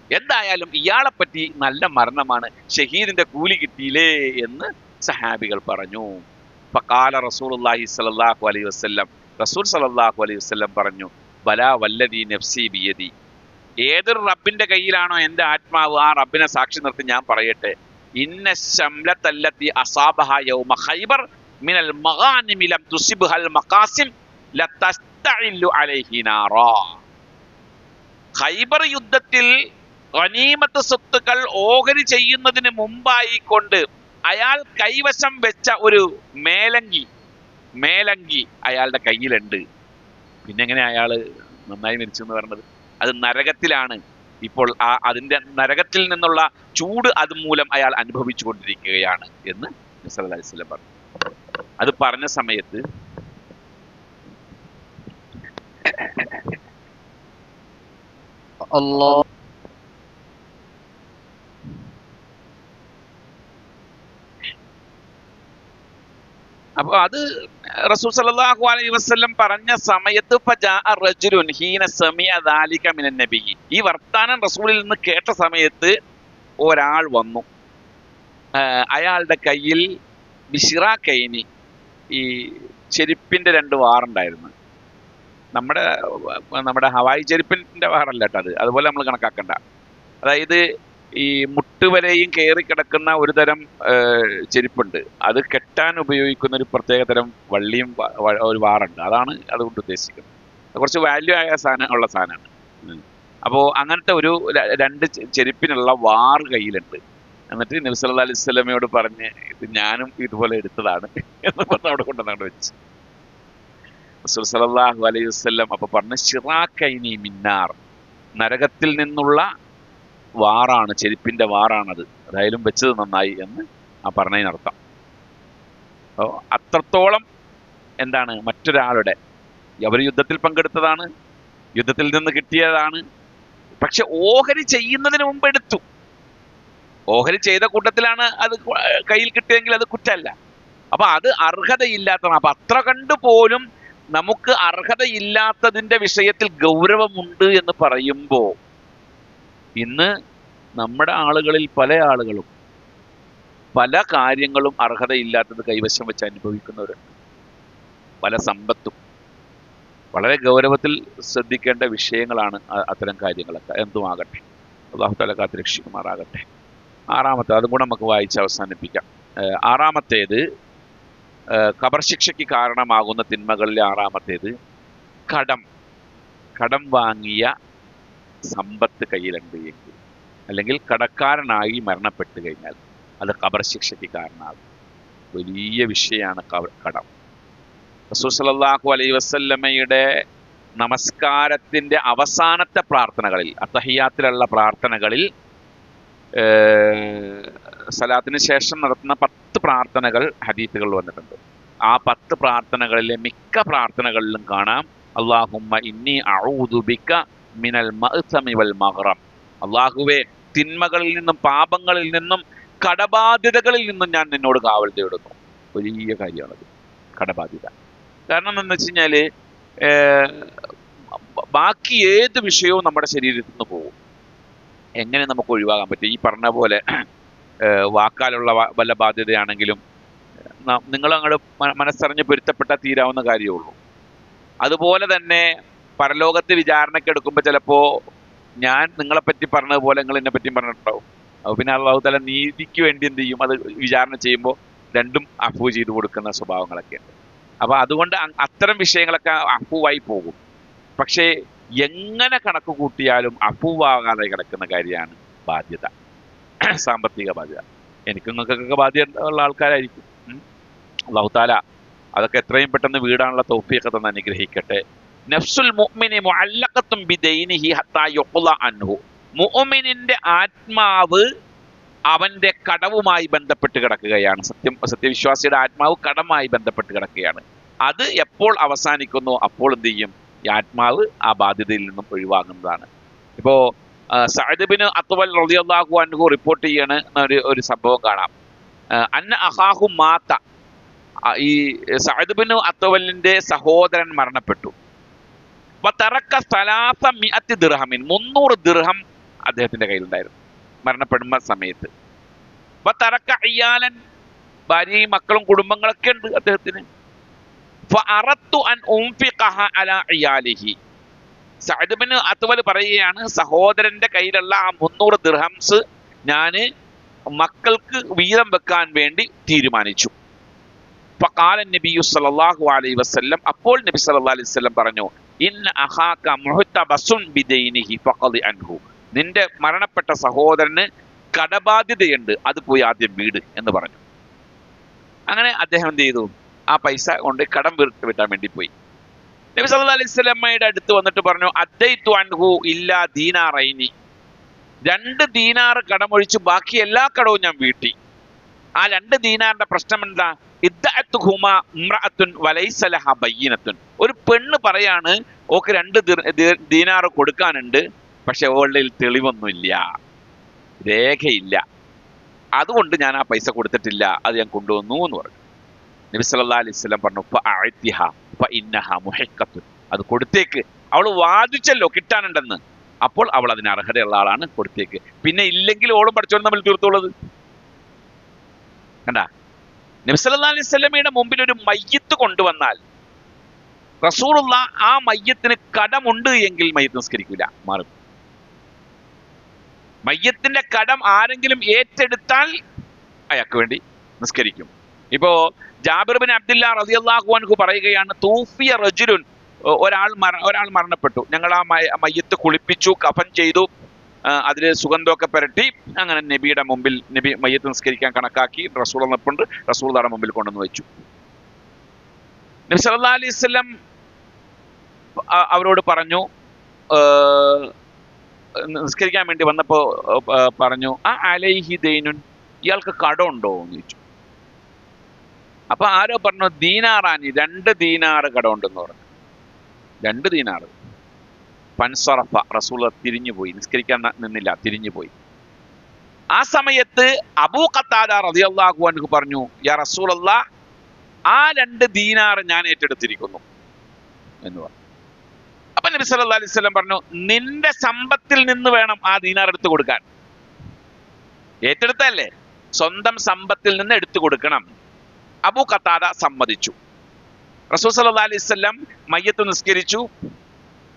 എന്തായാലും ഇയാളെപ്പറ്റി നല്ല മരണമാണ്, ഷഹീദിന്റെ കൂലി കിട്ടിയില്ലേ എന്ന് സഹാബികൾ പറഞ്ഞു. ഫഖാല റസൂലുള്ളാഹി സ്വല്ലല്ലാഹു അലൈഹി വസല്ലം, റസൂൽ സ്വല്ലല്ലാഹു അലൈഹി വസല്ലം പറഞ്ഞു, ബലാ വല്ലദീ നഫ്സി ബിയദി, ഏതൊരു റബ്ബിന്റെ കയ്യിലാണോ എന്റെ ആത്മാവ്, ആ റബ്ബിനെ സാക്ഷി നിർത്തി ഞാൻ പറയട്ടെ, ഇന്ന ശംലത്തല്ലത്തി അസാബഹ യൗമ ഖൈബർ മിനൽ മഗാനിമി ലം തുസിബ്ഹൽ മഖാസിം ലതസ്തഇല്ലു അലൈഹി നാറാ. ഖൈബർ യുദ്ധത്തിൽ ഗനീമത്ത് സ്വത്തുക്കൾ ഓഹരി ചെയ്യുന്നതിന് മുമ്പായി കൊണ്ട് അയാൾ കൈവശം വെച്ച ഒരു മേലങ്കി അയാളുടെ കയ്യിലുണ്ട്. പിന്നെ എങ്ങനെ അയാള് നന്നായി മരിച്ചു എന്ന് പറഞ്ഞത്? അത് നരകത്തിലാണ്. ഇപ്പോൾ അതിന്റെ നരകത്തിൽ നിന്നുള്ള ചൂട് അതുമൂലം അയാൾ അനുഭവിച്ചു കൊണ്ടിരിക്കുകയാണ് എന്ന് നബി സല്ലല്ലാഹു അലൈഹി വസല്ലം പറഞ്ഞു. അത് പറഞ്ഞ സമയത്ത് അല്ലാഹ് അപ്പൊ അത് റസൂൽ സല്ലല്ലാഹു അലൈഹി വസല്ലം പറഞ്ഞ സമയത്ത് ഫജാഅ റജുലുൻ ഹീന സമിഅ ദാലിക മിനൻ നബി, ഈ വർത്താനം റസൂലിൽ നിന്ന് കേട്ട സമയത്ത് ഒരാൾ വന്നു. അയാളുടെ കയ്യിൽ ബിശ്റാക്കൈനി, ഈ ചെരുപ്പിന്റെ 2 വാറുണ്ടായിരുന്നു. നമ്മുടെ ഹവായി ചെരുപ്പിന്റെ വാറല്ല കേട്ടോ അത്, അതുപോലെ നമ്മൾ കണക്കാക്കണ്ട. അതായത് ഈ മുട്ടുവരെയും കയറി കിടക്കുന്ന ഒരു തരം ചെരുപ്പുണ്ട്. അത് കെട്ടാൻ ഉപയോഗിക്കുന്ന ഒരു പ്രത്യേക തരം വള്ളിയും ഒരു വാറുണ്ട്. അതാണ് അതുകൊണ്ട് ഉദ്ദേശിക്കുന്നത്. കുറച്ച് വാല്യൂ ആയ ഉള്ള സാധനമാണ്. അപ്പോൾ അങ്ങനത്തെ 2 ചെരുപ്പിനുള്ള വാറ് കയ്യിലുണ്ട്. എന്നിട്ട് നബി സല്ലല്ലാഹു അലൈഹി വസല്ലമയോട് പറഞ്ഞ്, ഇത് ഞാനും ഇതുപോലെ എടുത്തതാണ് എന്ന് പറഞ്ഞ് അവിടെ കൊണ്ടുവന്നവിടെ വെച്ച്. റസൂൽ സല്ലല്ലാഹു അലൈഹി വസല്ലം അപ്പൊ പറഞ്ഞ്, ശിറാക്കൈനി മിന്നാർ, നരകത്തിൽ നിന്നുള്ള വാറാണ്, ചെരുപ്പിന്റെ വാറാണത്, അതായാലും വെച്ചത് നന്നായി എന്ന് ആ പറഞ്ഞതിനർത്ഥം. അത്രത്തോളം എന്താണ്, മറ്റൊരാളുടെ, അവർ യുദ്ധത്തിൽ പങ്കെടുത്തതാണ്, യുദ്ധത്തിൽ നിന്ന് കിട്ടിയതാണ്. പക്ഷെ ഓഹരി ചെയ്യുന്നതിന് മുമ്പ് എടുത്തു. ഓഹരി ചെയ്ത കൂട്ടത്തിലാണ് അത് കയ്യിൽ കിട്ടിയെങ്കിൽ അത് കുറ്റമല്ല. അപ്പൊ അത് അർഹതയില്ലാത്തതാണ്. അപ്പൊ അത്ര കണ്ടു പോലും നമുക്ക് അർഹതയില്ലാത്തതിന്റെ വിഷയത്തിൽ ഗൗരവമുണ്ട് എന്ന് പറയുമ്പോ, ഇന്ന് നമ്മുടെ ആളുകളിൽ പല ആളുകളും പല കാര്യങ്ങളും അർഹതയില്ലാത്തത് കൈവശം വെച്ച് അനുഭവിക്കുന്നവരുണ്ട്. പല സമ്പത്തും വളരെ ഗൗരവത്തിൽ ശ്രദ്ധിക്കേണ്ട വിഷയങ്ങളാണ് അത്തരം കാര്യങ്ങളൊക്കെ. എന്തുമാകട്ടെ, അല്ലാഹു തആല കാത്ത് രക്ഷിക്കുമാറാകട്ടെ. 6-മത്തെ, അതും കൂടെ നമുക്ക് വായിച്ച് അവസാനിപ്പിക്കാം. 6-മത്തേത്, ഖബർ ശിക്ഷയ്ക്ക് കാരണമാകുന്ന തിന്മകളിൽ 6-മത്തേത്, കടം വാങ്ങിയ സമ്പത്ത് കയ്യിലുണ്ട് എങ്കിൽ, അല്ലെങ്കിൽ കടക്കാരനായി മരണപ്പെട്ടു കഴിഞ്ഞാൽ അത് ഖബർ ശിക്ഷയ്ക്ക് കാരണമാകും. വലിയ വിഷയമാണ് കടം. റസൂൽ സല്ലല്ലാഹു അലൈഹി വസല്ലമയുടെ നമസ്കാരത്തിന്റെ അവസാനത്തെ പ്രാർത്ഥനകളിൽ, അത്തഹിയാത്തിലുള്ള പ്രാർത്ഥനകളിൽ, സലാത്തിന് ശേഷം നടത്തുന്ന 10 പ്രാർത്ഥനകൾ ഹദീസുകൾ വന്നിട്ടുണ്ട്. ആ 10 പ്രാർത്ഥനകളിലെ മിക്ക പ്രാർത്ഥനകളിലും കാണാം, അല്ലാഹുമ്മ ഇന്നി അഊദു ബിക മിനൽ മഅ്സമി വൽ മഗ്റം, അല്ലാഹുവേ തിന്മകളിൽ നിന്നും പാപങ്ങളിൽ നിന്നും കടബാധ്യതകളിൽ നിന്നും ഞാൻ നിന്നോട് കാവൽ തേടുന്നു. വലിയ കാര്യമാണത്, കടബാധ്യത. കാരണം എന്താണെന്ന് വെച്ച് കഴിഞ്ഞാല് ബാക്കി ഏത് വിഷയവും നമ്മുടെ ശരീരത്തിൽ നിന്ന് പോകും. എങ്ങനെ നമുക്ക് ഒഴിവാക്കാൻ പറ്റും? ഈ പറഞ്ഞ പോലെ വാക്കാലുള്ള വല്ല ബാധ്യതയാണെങ്കിലും നിങ്ങൾ അങ്ങോട്ട് മനസ്സറിഞ്ഞ് പൊരുത്തപ്പെട്ടാൽ തീരാവുന്ന കാര്യമേ ഉള്ളൂ. അതുപോലെ തന്നെ പരലോകത്ത് വിചാരണയ്ക്ക് എടുക്കുമ്പോൾ ചിലപ്പോൾ ഞാൻ നിങ്ങളെപ്പറ്റി പറഞ്ഞതുപോലെ നിങ്ങൾ എന്നെ പറ്റിയും പറഞ്ഞിട്ടുണ്ടാവും. പിന്നെ അള്ളാഹു തആല നീതിക്ക് വേണ്ടി എന്ത് ചെയ്യും? അത് വിചാരണ ചെയ്യുമ്പോൾ രണ്ടും അഫ്വ് ചെയ്തു കൊടുക്കുന്ന സ്വഭാവങ്ങളൊക്കെ ഉണ്ട്. അപ്പൊ അതുകൊണ്ട് അത്തരം വിഷയങ്ങളൊക്കെ അഫ്വായി പോകും. പക്ഷേ എങ്ങനെ കണക്ക് കൂട്ടിയാലും അഫ്വാകാതെ കിടക്കുന്ന കാര്യമാണ് ബാധ്യത, സാമ്പത്തിക ബാധ്യത. എനിക്കും നിങ്ങൾക്കൊക്കെ ബാധ്യത ഉള്ള ആൾക്കാരായിരിക്കും. അല്ലാഹു തആല അതൊക്കെ എത്രയും പെട്ടെന്ന് വീടാനുള്ള തൗഫീഖ് തന്ന് അനുഗ്രഹിക്കട്ടെ. നഫ്സുൽ മുഅ്മിനി മുഅല്ലഖത്തുൻ ബിദൈനിഹി ഹത്താ യുഖ്ള അൻഹു. മുഅ്മിനിന്റെ ആത്മാവ് അവന്റെ കടവുമായി ബന്ധപ്പെട്ട് കിടക്കുകയാണ്. സത്യവിശ്വാസിയുടെ ആത്മാവ് കടമായി ബന്ധപ്പെട്ട് കിടക്കുകയാണ്. അത് എപ്പോൾ അവസാനിക്കുന്നു അപ്പോൾ എന്ത് ചെയ്യും? ഈ ആത്മാവ് ആ ബാധ്യതയിൽ നിന്നും ഒഴിവാകുന്നതാണ്. ഇപ്പോ സഅദ് ബിൻ അത്വൽ റളിയല്ലാഹു അൻഹു റിപ്പോർട്ട് ചെയ്യാണ് ഒരു സംഭവം കാണാം. അന്ന അഖാഹു മാത. ഈ സഅദ് ബിൻ അത്വലിന്റെ സഹോദരൻ മരണപ്പെട്ടു. വതറക 300 ദിർഹമിൻ. 300 ദിർഹം അദ്ദേഹത്തിന്റെ കയ്യിലുണ്ടായിരുന്നു മരണപ്പെടുന്ന സമയത്ത്. വതറക ഇയാലൻ. ഭാര്യയും മക്കളും കുടുംബങ്ങളൊക്കെ ഉണ്ട് അദ്ദേഹത്തിന്. ഫഅറദ്തു അൻ ഉൻഫിഖഹ അലാ ഇയാലിഹി. സഅദ് ബിൻ അത്വൽ പറയുകയാണ്, സഹോദരന്റെ കയ്യിലുള്ള ആ 300 ദിർഹംസ് ഞാന് മക്കൾക്ക് വീതം വെക്കാൻ വേണ്ടി തീരുമാനിച്ചു. ഫഖാല നബിയു സല്ലല്ലാഹു അലൈഹി വസല്ലം. അപ്പോൾ നബി സല്ലല്ലാഹു അലൈഹി വസല്ലം പറഞ്ഞു, ഇന്ന അഖാക മുഹ്തബസുൻ ബിദൈനിഹി ഫഖദി അൻഹു. നിന്റെ മരണപ്പെട്ട സഹോദരന് കടബാധ്യതയുണ്ട്, അത് പോയി ആദ്യം വീട് എന്ന് പറഞ്ഞു. അങ്ങനെ അദ്ദേഹം എന്ത് ചെയ്തു? ആ പൈസ കൊണ്ട് കടം വിട്ടാൻ വേണ്ടി പോയി. നബി സല്ലല്ലാഹു അലൈഹി വസല്ലമയുടെ അടുത്ത് വന്നിട്ട് പറഞ്ഞു, അദ്ദൈതു അൻഹു ഇല്ലാ ദീനാറൈനി. 2 ദീനാർ കടമൊഴിച്ച് ബാക്കി എല്ലാ കടവും ഞാൻ വീട്ടി. ആ 2 ദീനാറിന്റെ പ്രശ്നം എന്താ? ഇദ്ദഅത്തുഹുമാ ഇംറഅത്തുൻ വലൈസ ലഹാ ബയ്യിനത്തുൻ. ഒരു പെണ്ണ് പറയാണ് ഓക്ക് 2 ദീനാർ കൊടുക്കാനുണ്ട്, പക്ഷെ ഓളുടെ തെളിവൊന്നുമില്ല, രേഖയില്ല. അതുകൊണ്ട് ഞാൻ ആ പൈസ കൊടുത്തിട്ടില്ല, അത് ഞാൻ കൊണ്ടുവന്നു എന്ന് പറഞ്ഞു. നബി സല്ലല്ലാഹു അലൈഹി വസല്ലം പറഞ്ഞു, ഫഅഅതിഹാ ഫഇന്നഹാ മുഹിഖത്തുൻ. അത് കൊടുത്തേക്ക്. അവൾ വാദിച്ചല്ലോ കിട്ടാനുണ്ടെന്ന്, അപ്പോൾ അവൾ അതിന് അർഹതയുള്ള ആളാണ്, കൊടുത്തേക്ക്. പിന്നെ ഇല്ലെങ്കിൽ ഓളും പഠിച്ചോളും തമ്മിൽ തീർത്തുള്ളത്. കണ്ടാ? നബി സല്ലല്ലാഹു അലൈഹി വസല്ലമയുടെ മുമ്പിൽ ഒരു മയ്യിത്ത് കൊണ്ടുവന്നാൽ റസൂലുള്ള ആ മയ്യത്തിന് കടമുണ്ട് എങ്കിൽ മയ്യത്ത് നിസ്കരിക്കില്ല, മാറും. മയ്യത്തിന്റെ കടം ആരെങ്കിലും ഏറ്റെടുത്താൽ അയാൾക്ക് വേണ്ടി നിസ്കരിക്കും. ഇപ്പോ ജാബിർ ബിൻ അബ്ദുല്ലാ റളിയല്ലാഹു അൻഹു പറയുകയാണ്, തൂഫിയ റജുലുൻ. ഒരാൾ മരണപ്പെട്ടു. ഞങ്ങൾ ആ മയ്യത്ത് കുളിപ്പിച്ചു, കഫൻ ചെയ്തു, അതിൽ സുഗന്ധമൊക്കെ പുരട്ടി. അങ്ങനെ നബിയുടെ മുമ്പിൽ നബി മയ്യത്ത് നിസ്കരിക്കാൻ കണക്കാക്കി. റസൂൽ നിൽപ്പുണ്ട്, റസൂലുള്ളാഹിയുടെ മുമ്പിൽ കൊണ്ടുവന്ന് വെച്ചു. നബി സല്ലല്ലാഹു അലൈഹി വസല്ലം അവരോട് പറഞ്ഞു, നിസ്കരിക്കാൻ വേണ്ടി വന്നപ്പോ പറഞ്ഞു, ആ അലൈഹി ദൈനുൻ, ഇയാൾക്ക് കടമുണ്ടോ എന്ന് ചോദിച്ചു. അപ്പൊ ആരോ പറഞ്ഞു, ദീനാറാനി, 2 ദീനാറ് കടമുണ്ടെന്ന് പറഞ്ഞു. 2 ദീനാറ്. ഫൻസറഫ. റസൂൽ തിരിഞ്ഞുപോയി, നിസ്കരിക്കാൻ നിന്നില്ല, തിരിഞ്ഞുപോയി. ആ സമയത്ത് അബൂ ഖത്താദ റളിയല്ലാഹു അൻഹു പറഞ്ഞു, യാ റസൂലല്ലാഹ്, ആ 2 ദീനാറ് ഞാൻ ഏറ്റെടുത്തിരിക്കുന്നു എന്ന് പറഞ്ഞു. അപ്പൊ നബി സല്ലല്ലാഹു അലൈഹി വസല്ലം പറഞ്ഞു, നിന്റെ സമ്പത്തിൽ നിന്ന് വേണം ആ ദീനാർ എടുത്തു കൊടുക്കാൻ. ഏറ്റെടുത്തല്ലേ, സ്വന്തം സമ്പത്തിൽ നിന്ന് എടുത്തു കൊടുക്കണം. അബൂ ഖത്താദ സമ്മതിച്ചു. റസൂൽ സല്ലല്ലാഹു അലൈഹി വസല്ലം മയ്യത്ത് നിസ്കരിച്ചു.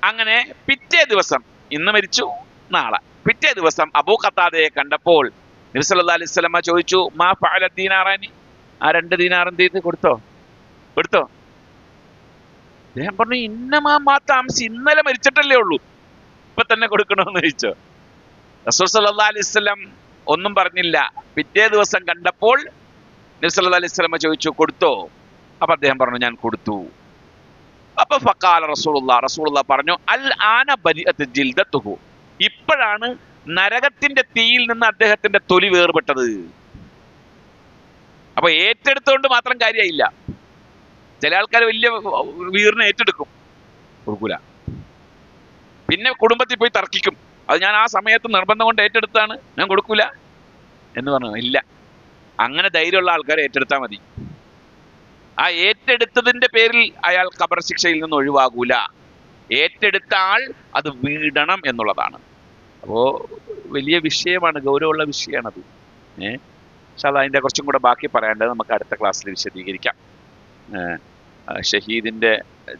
അങ്ങനെ പിറ്റേ ദിവസം, ഇന്ന് മരിച്ചു, നാളെ പിറ്റേ ദിവസം അബൂ ഖത്താദയെ കണ്ടപ്പോൾ നബി സല്ലല്ലാഹു അലൈഹി വസല്ലം ചോദിച്ചു, മാ ഫഅല ദീനാറാനി, ആ 2 ദീനാർ എന്ത് ചെയ്ത്? കൊടുത്തോ? അദ്ദേഹം പറഞ്ഞു, ഇന്നമാ താമസി, ഇന്നലെ മരിച്ചിട്ടല്ലേ ഉള്ളൂ, ഇപ്പൊ തന്നെ കൊടുക്കണമെന്ന് ചോദിച്ചോ. റസൂൽ സല്ലല്ലാഹു അലൈഹി വസല്ലം ഒന്നും പറഞ്ഞില്ല. പിറ്റേ ദിവസം കണ്ടപ്പോൾ നബി സല്ലല്ലാഹു അലൈഹി വസല്ലം ചോദിച്ചു, കൊടുത്തോ? അപ്പൊ അദ്ദേഹം പറഞ്ഞു, ഞാൻ കൊടുത്തു. അപ്പൊ ഫഖാല റസൂലുള്ളാഹ് പറഞ്ഞു, അൽ ആന ബരിഅത്ത് ജിൽദത്തുഹു, ഇപ്പോഴാണ് നരകത്തിന്റെ തീയിൽ നിന്ന് അദ്ദേഹത്തിന്റെ തൊലി വേർപെട്ടത്. അപ്പൊ ഏറ്റെടുത്തുകൊണ്ട് മാത്രം കാര്യമായില്ല. ചില ആൾക്കാർ വലിയ വീറിനെ ഏറ്റെടുക്കും, കൊടുക്കൂല. പിന്നെ കുടുംബത്തിൽ പോയി തർക്കിക്കും, അത് ഞാൻ ആ സമയത്ത് നിർബന്ധം കൊണ്ട് ഏറ്റെടുത്താണ്, ഞാൻ കൊടുക്കൂല എന്ന് പറഞ്ഞു. ഇല്ല, അങ്ങനെ ധൈര്യമുള്ള ആൾക്കാരെ ഏറ്റെടുത്താൽ മതി. ആ ഏറ്റെടുത്തതിന്റെ പേരിൽ അയാൾ ഖബർ ശിക്ഷയിൽ നിന്ന് ഒഴിവാകൂല. ഏറ്റെടുത്ത ആൾ അത് വീടണം എന്നുള്ളതാണ്. അപ്പോ വലിയ വിഷയമാണ്, ഗൗരവമുള്ള വിഷയമാണത്. പക്ഷെ അത് അതിൻ്റെ കുറച്ചും കൂടെ ബാക്കി പറയാണ്ടത് നമുക്ക് അടുത്ത ക്ലാസ്സിൽ വിശദീകരിക്കാം. ഷഹീദിന്റെ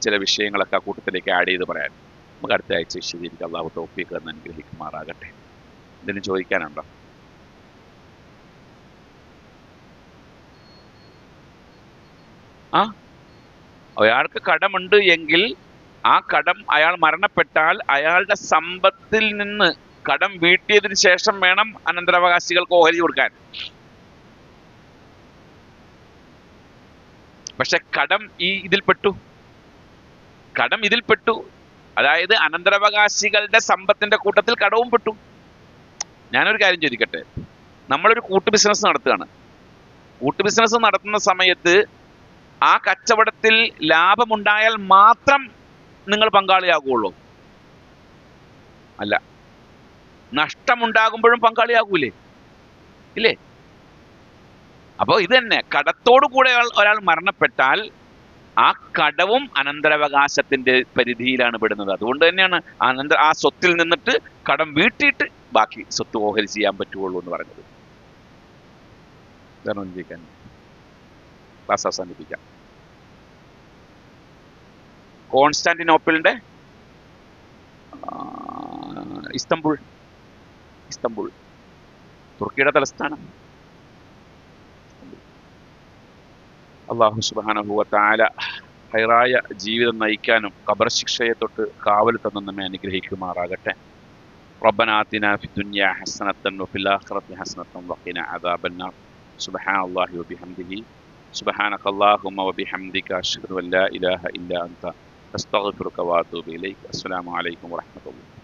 ചില വിഷയങ്ങളൊക്കെ ആ കൂട്ടത്തിലേക്ക് ആഡ് ചെയ്ത് പറയാൻ നമുക്ക് അടുത്ത ആഴ്ച വിശദീകരിക്കാം. അള്ളാഹു തൗഫീഖ് എന്ന് അനുഗ്രഹിക്കുമാറാകട്ടെ. ഇതിന് ചോദിക്കാനുണ്ടോ? അയാൾക്ക് കടമുണ്ട് എങ്കിൽ ആ കടം അയാൾ മരണപ്പെട്ടാൽ അയാളുടെ സമ്പത്തിൽ നിന്ന് കടം വീട്ടിയതിന് ശേഷം വേണം അനന്തരാവകാശികൾക്ക് ഓഹരി കൊടുക്കാൻ. പക്ഷെ കടം ഇതിൽപ്പെട്ടു. അതായത് അനന്തരാവകാശികളുടെ സമ്പത്തിന്റെ കൂട്ടത്തിൽ കടവും പെട്ടു. ഞാനൊരു കാര്യം ചോദിക്കട്ടെ, നമ്മളൊരു കൂട്ടു ബിസിനസ് നടത്തുകയാണ്. കൂട്ടു ബിസിനസ് നടത്തുന്ന സമയത്ത് ആ കച്ചവടത്തിൽ ലാഭമുണ്ടായാൽ മാത്രം നിങ്ങൾ പങ്കാളിയാകുള്ളൂ? അല്ല, നഷ്ടമുണ്ടാകുമ്പോഴും പങ്കാളിയാകൂലേ? ഇല്ലേ? അപ്പോൾ ഇത് തന്നെ, കടത്തോടു കൂടെ ഒരാൾ മരണപ്പെട്ടാൽ ആ കടവും അനന്തരാവകാശത്തിന്റെ പരിധിയിലാണ് പെടുന്നത്. അതുകൊണ്ട് തന്നെയാണ് ആ സ്വത്തിൽ നിന്നിട്ട് കടം വീട്ടിയിട്ട് ബാക്കി സ്വത്ത് ഓഹരി ചെയ്യാൻ പറ്റുള്ളൂ എന്ന് പറഞ്ഞത്. ക്ലാസ് അവസാനിപ്പിക്കാം. കോൺസ്റ്റാന്റിനോപ്പിളിന്റെ ഇസ്തംബുൾ തുർക്കിയുടെ തലസ്ഥാനം. അല്ലാഹു സുബ്ഹാനഹു വ തആല ഹൈറായ ജീവിതം നയിക്കാനും ഖബർ ശിക്ഷയെ തൊട്ട് കാവൽ തന്നു നമ്മെ അനുഗ്രഹിക്കുമാറാകട്ടെ. റബ്ബനാ ആതിനാ ഫിദ്ദുനിയാ ഹസനത്തൻ വഫിൽ ആഖിറതി ഹസനത്തൻ വഖിനാ അദാബന്നാർ. സുബ്ഹാനല്ലാഹി വബിഹംദിഹി സുബ്ഹാനകല്ലാഹുമ്മ വബിഹംദിക അശ്ഹദു അൻ ലാ ഇലാഹ ഇല്ലാ അൻത അസ്തഗ്ഫിറുക വഅതൂബു ഇലൈക്. അസ്സലാമു അലൈക്കും വറഹ്മത്തുള്ളാഹി.